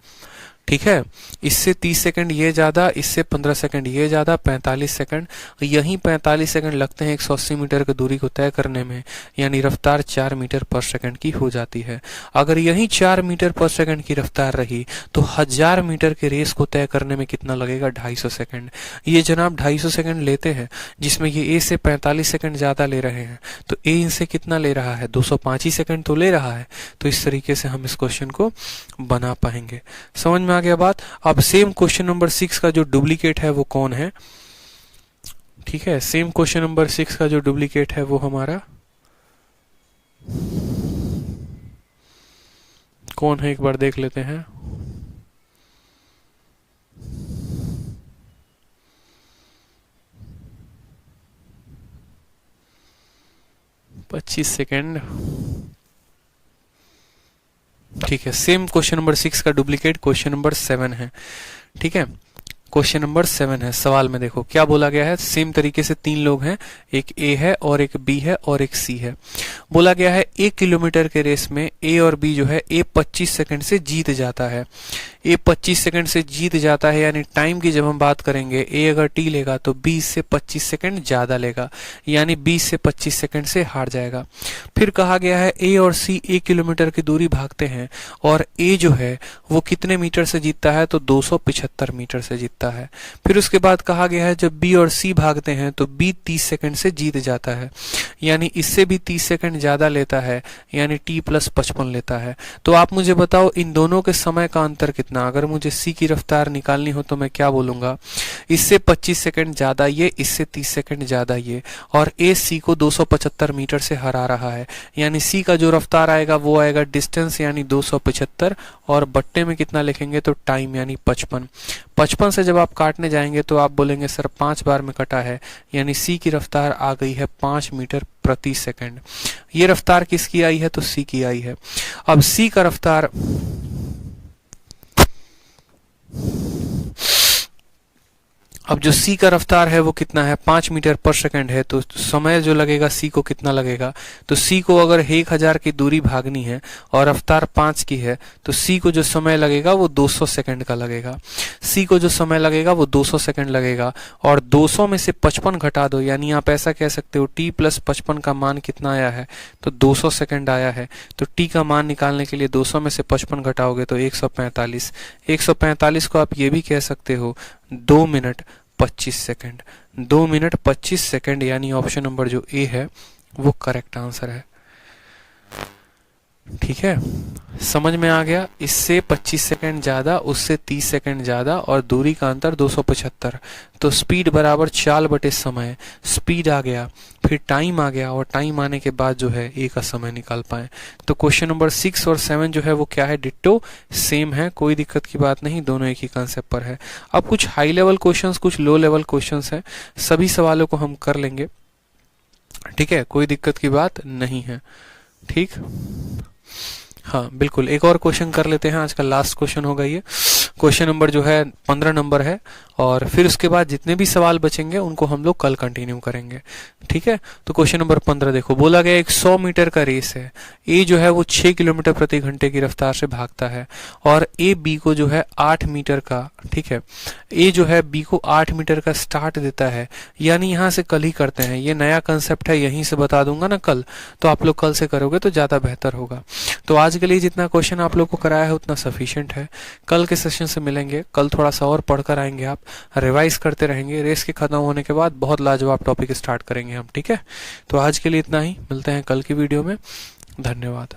ठीक है, इससे 30 सेकंड ये ज्यादा, इससे 15 सेकंड ये ज्यादा, 45 सेकंड। यहीं 45 सेकंड लगते हैं 180 मीटर की दूरी को तय करने में, यानी रफ्तार 4 मीटर पर सेकंड की हो जाती है। अगर यहीं 4 मीटर पर सेकंड की रफ्तार रही तो 1000 मीटर के रेस को तय करने में कितना लगेगा, 250 सेकंड। ये जनाब 250 सेकंड लेते हैं, जिसमें ये ए से 45 सेकंड ज्यादा ले रहे हैं, तो ए इनसे कितना ले रहा है, 205 ही सेकंड तो ले रहा है। तो इस तरीके से हम इस क्वेश्चन को बना पाएंगे। समझ में आ गया बात? अब सेम क्वेश्चन नंबर 6 का जो डुप्लीकेट है वो कौन है? ठीक है, सेम क्वेश्चन नंबर 6 का जो डुप्लीकेट है वो हमारा कौन है, एक बार देख लेते हैं। पच्चीस सेकेंड। ठीक है, सेम क्वेश्चन नंबर 6 का डुप्लीकेट क्वेश्चन नंबर 7 है। ठीक है, क्वेश्चन नंबर 7 है। सवाल में देखो क्या बोला गया है, सेम तरीके से 3 लोग हैं, एक ए है और एक बी है और एक सी है। बोला गया है 1 किलोमीटर के रेस में ए और बी जो है, ए 25 सेकंड से जीत जाता है। ए 25 सेकंड से जीत जाता है, यानी टाइम की जब हम बात करेंगे, ए अगर टी लेगा तो 20 से 25 सेकंड ज्यादा लेगा, यानी 20 से 25 सेकंड से हार जाएगा। फिर कहा गया है ए और सी 1 किलोमीटर की दूरी भागते हैं और ए जो है वो कितने मीटर से जीतता है, तो 275 मीटर से जीतता है। फिर उसके बाद कहा गया है जब बी और सी भागते हैं तो बी 30 सेकंड से जीत जाता है, यानी इससे भी 30 सेकंड सेकंड ज़्यादा लेता है यानी t प्लस 55 लेता है। तो आप मुझे बताओ इन दोनों के समय का अंतर कितना। अगर मुझे c की रफ्तार निकालनी हो तो मैं क्या बोलूँगा, इससे 25 सेकंड ज़्यादा ये, इससे 30 सेकंड ज़्यादा ये, और a c को 275 मीटर से हरा रहा है, यानी c का जो रफ्तार आएगा वो आएगा डिस्टेंस यानी 275, और बट्टे में कितना लिखेंगे तो टाइम यानी 55। 55 से जब आप काटने जाएंगे तो आप बोलेंगे सर 5 बार में कटा है, यानी c की रफ्तार आ गई है 5 मीटर प्रति सेकंड। ये रफ्तार किसकी आई है तो c की आई है। अब c का रफ्तार अब जो c का रफ्तार है वो कितना है 5 मीटर पर सेकंड है, तो समय जो लगेगा c को कितना लगेगा, तो c को अगर 1000 की दूरी भागनी है और रफ्तार 5 की है तो c को जो समय लगेगा वो 200 सेकंड का लगेगा। c को जो समय लगेगा वो 200 सेकंड लगेगा, और 200 में से 55 घटा दो, यानी आप ऐसा कह सकते हो t प्लस 55 का मान कितना आया है तो 200 सेकंड आया है। तो t का मान निकालने के लिए 200 में से 55 घटाओगे तो 145। 145 को आप ये भी कह सकते हो 2 मिनट 25 सेकंड। 2 मिनट 25 सेकंड यानी ऑप्शन नंबर जो ए है वो करेक्ट आंसर है। ठीक है, समझ में आ गया। इससे 25 सेकंड ज़्यादा, उससे 30 सेकंड ज़्यादा, और दूरी का अंतर 275। तो स्पीड बराबर चाल बटे समय, स्पीड आ गया, फिर टाइम आ गया, और टाइम आने के बाद जो है ए का समय निकाल पाए। तो क्वेश्चन नंबर 6 और 7 जो है वो क्या है, डिट्टो सेम है, कोई दिक्कत की बात नहीं, दोनों एक ही कंसेप्ट पर है। अब कुछ हाई लेवल क्वेश्चंस, कुछ लो लेवल क्वेश्चंस हैं, सभी सवालों को हम कर लेंगे। ठीक है, कोई दिक्कत की बात नहीं है। ठीक, हाँ बिल्कुल, एक और क्वेश्चन कर लेते हैं, आज का लास्ट क्वेश्चन होगा ये। क्वेश्चन नंबर जो है 15 नंबर है, और फिर उसके बाद जितने भी सवाल बचेंगे उनको हम लोग कल कंटिन्यू करेंगे। ठीक है, तो क्वेश्चन नंबर 15 देखो, बोला गया एक 100 मीटर का रेस है, ए जो है वो 6 किलोमीटर प्रति घंटे की रफ्तार से भागता है, और ए बी को जो है 8 मीटर का, ठीक है, ए जो है बी को 8 मीटर का स्टार्ट देता है, यानी यहाँ से कल ही करते हैं, ये नया कंसेप्ट है, यहीं से बता दूंगा ना कल, तो आप लोग कल से करोगे तो ज़्यादा बेहतर होगा। तो आज के लिए जितना क्वेश्चन आप लोग को कराया है उतना सफिशिएंट है। कल के सेशन से मिलेंगे, कल थोड़ा सा और पढ़कर आएंगे, आप रिवाइज करते रहेंगे, रेस के खत्म होने के बाद बहुत लाजवाब टॉपिक स्टार्ट करेंगे हम। ठीक है, तो आज के लिए इतना ही, मिलते हैं कल की वीडियो में, धन्यवाद।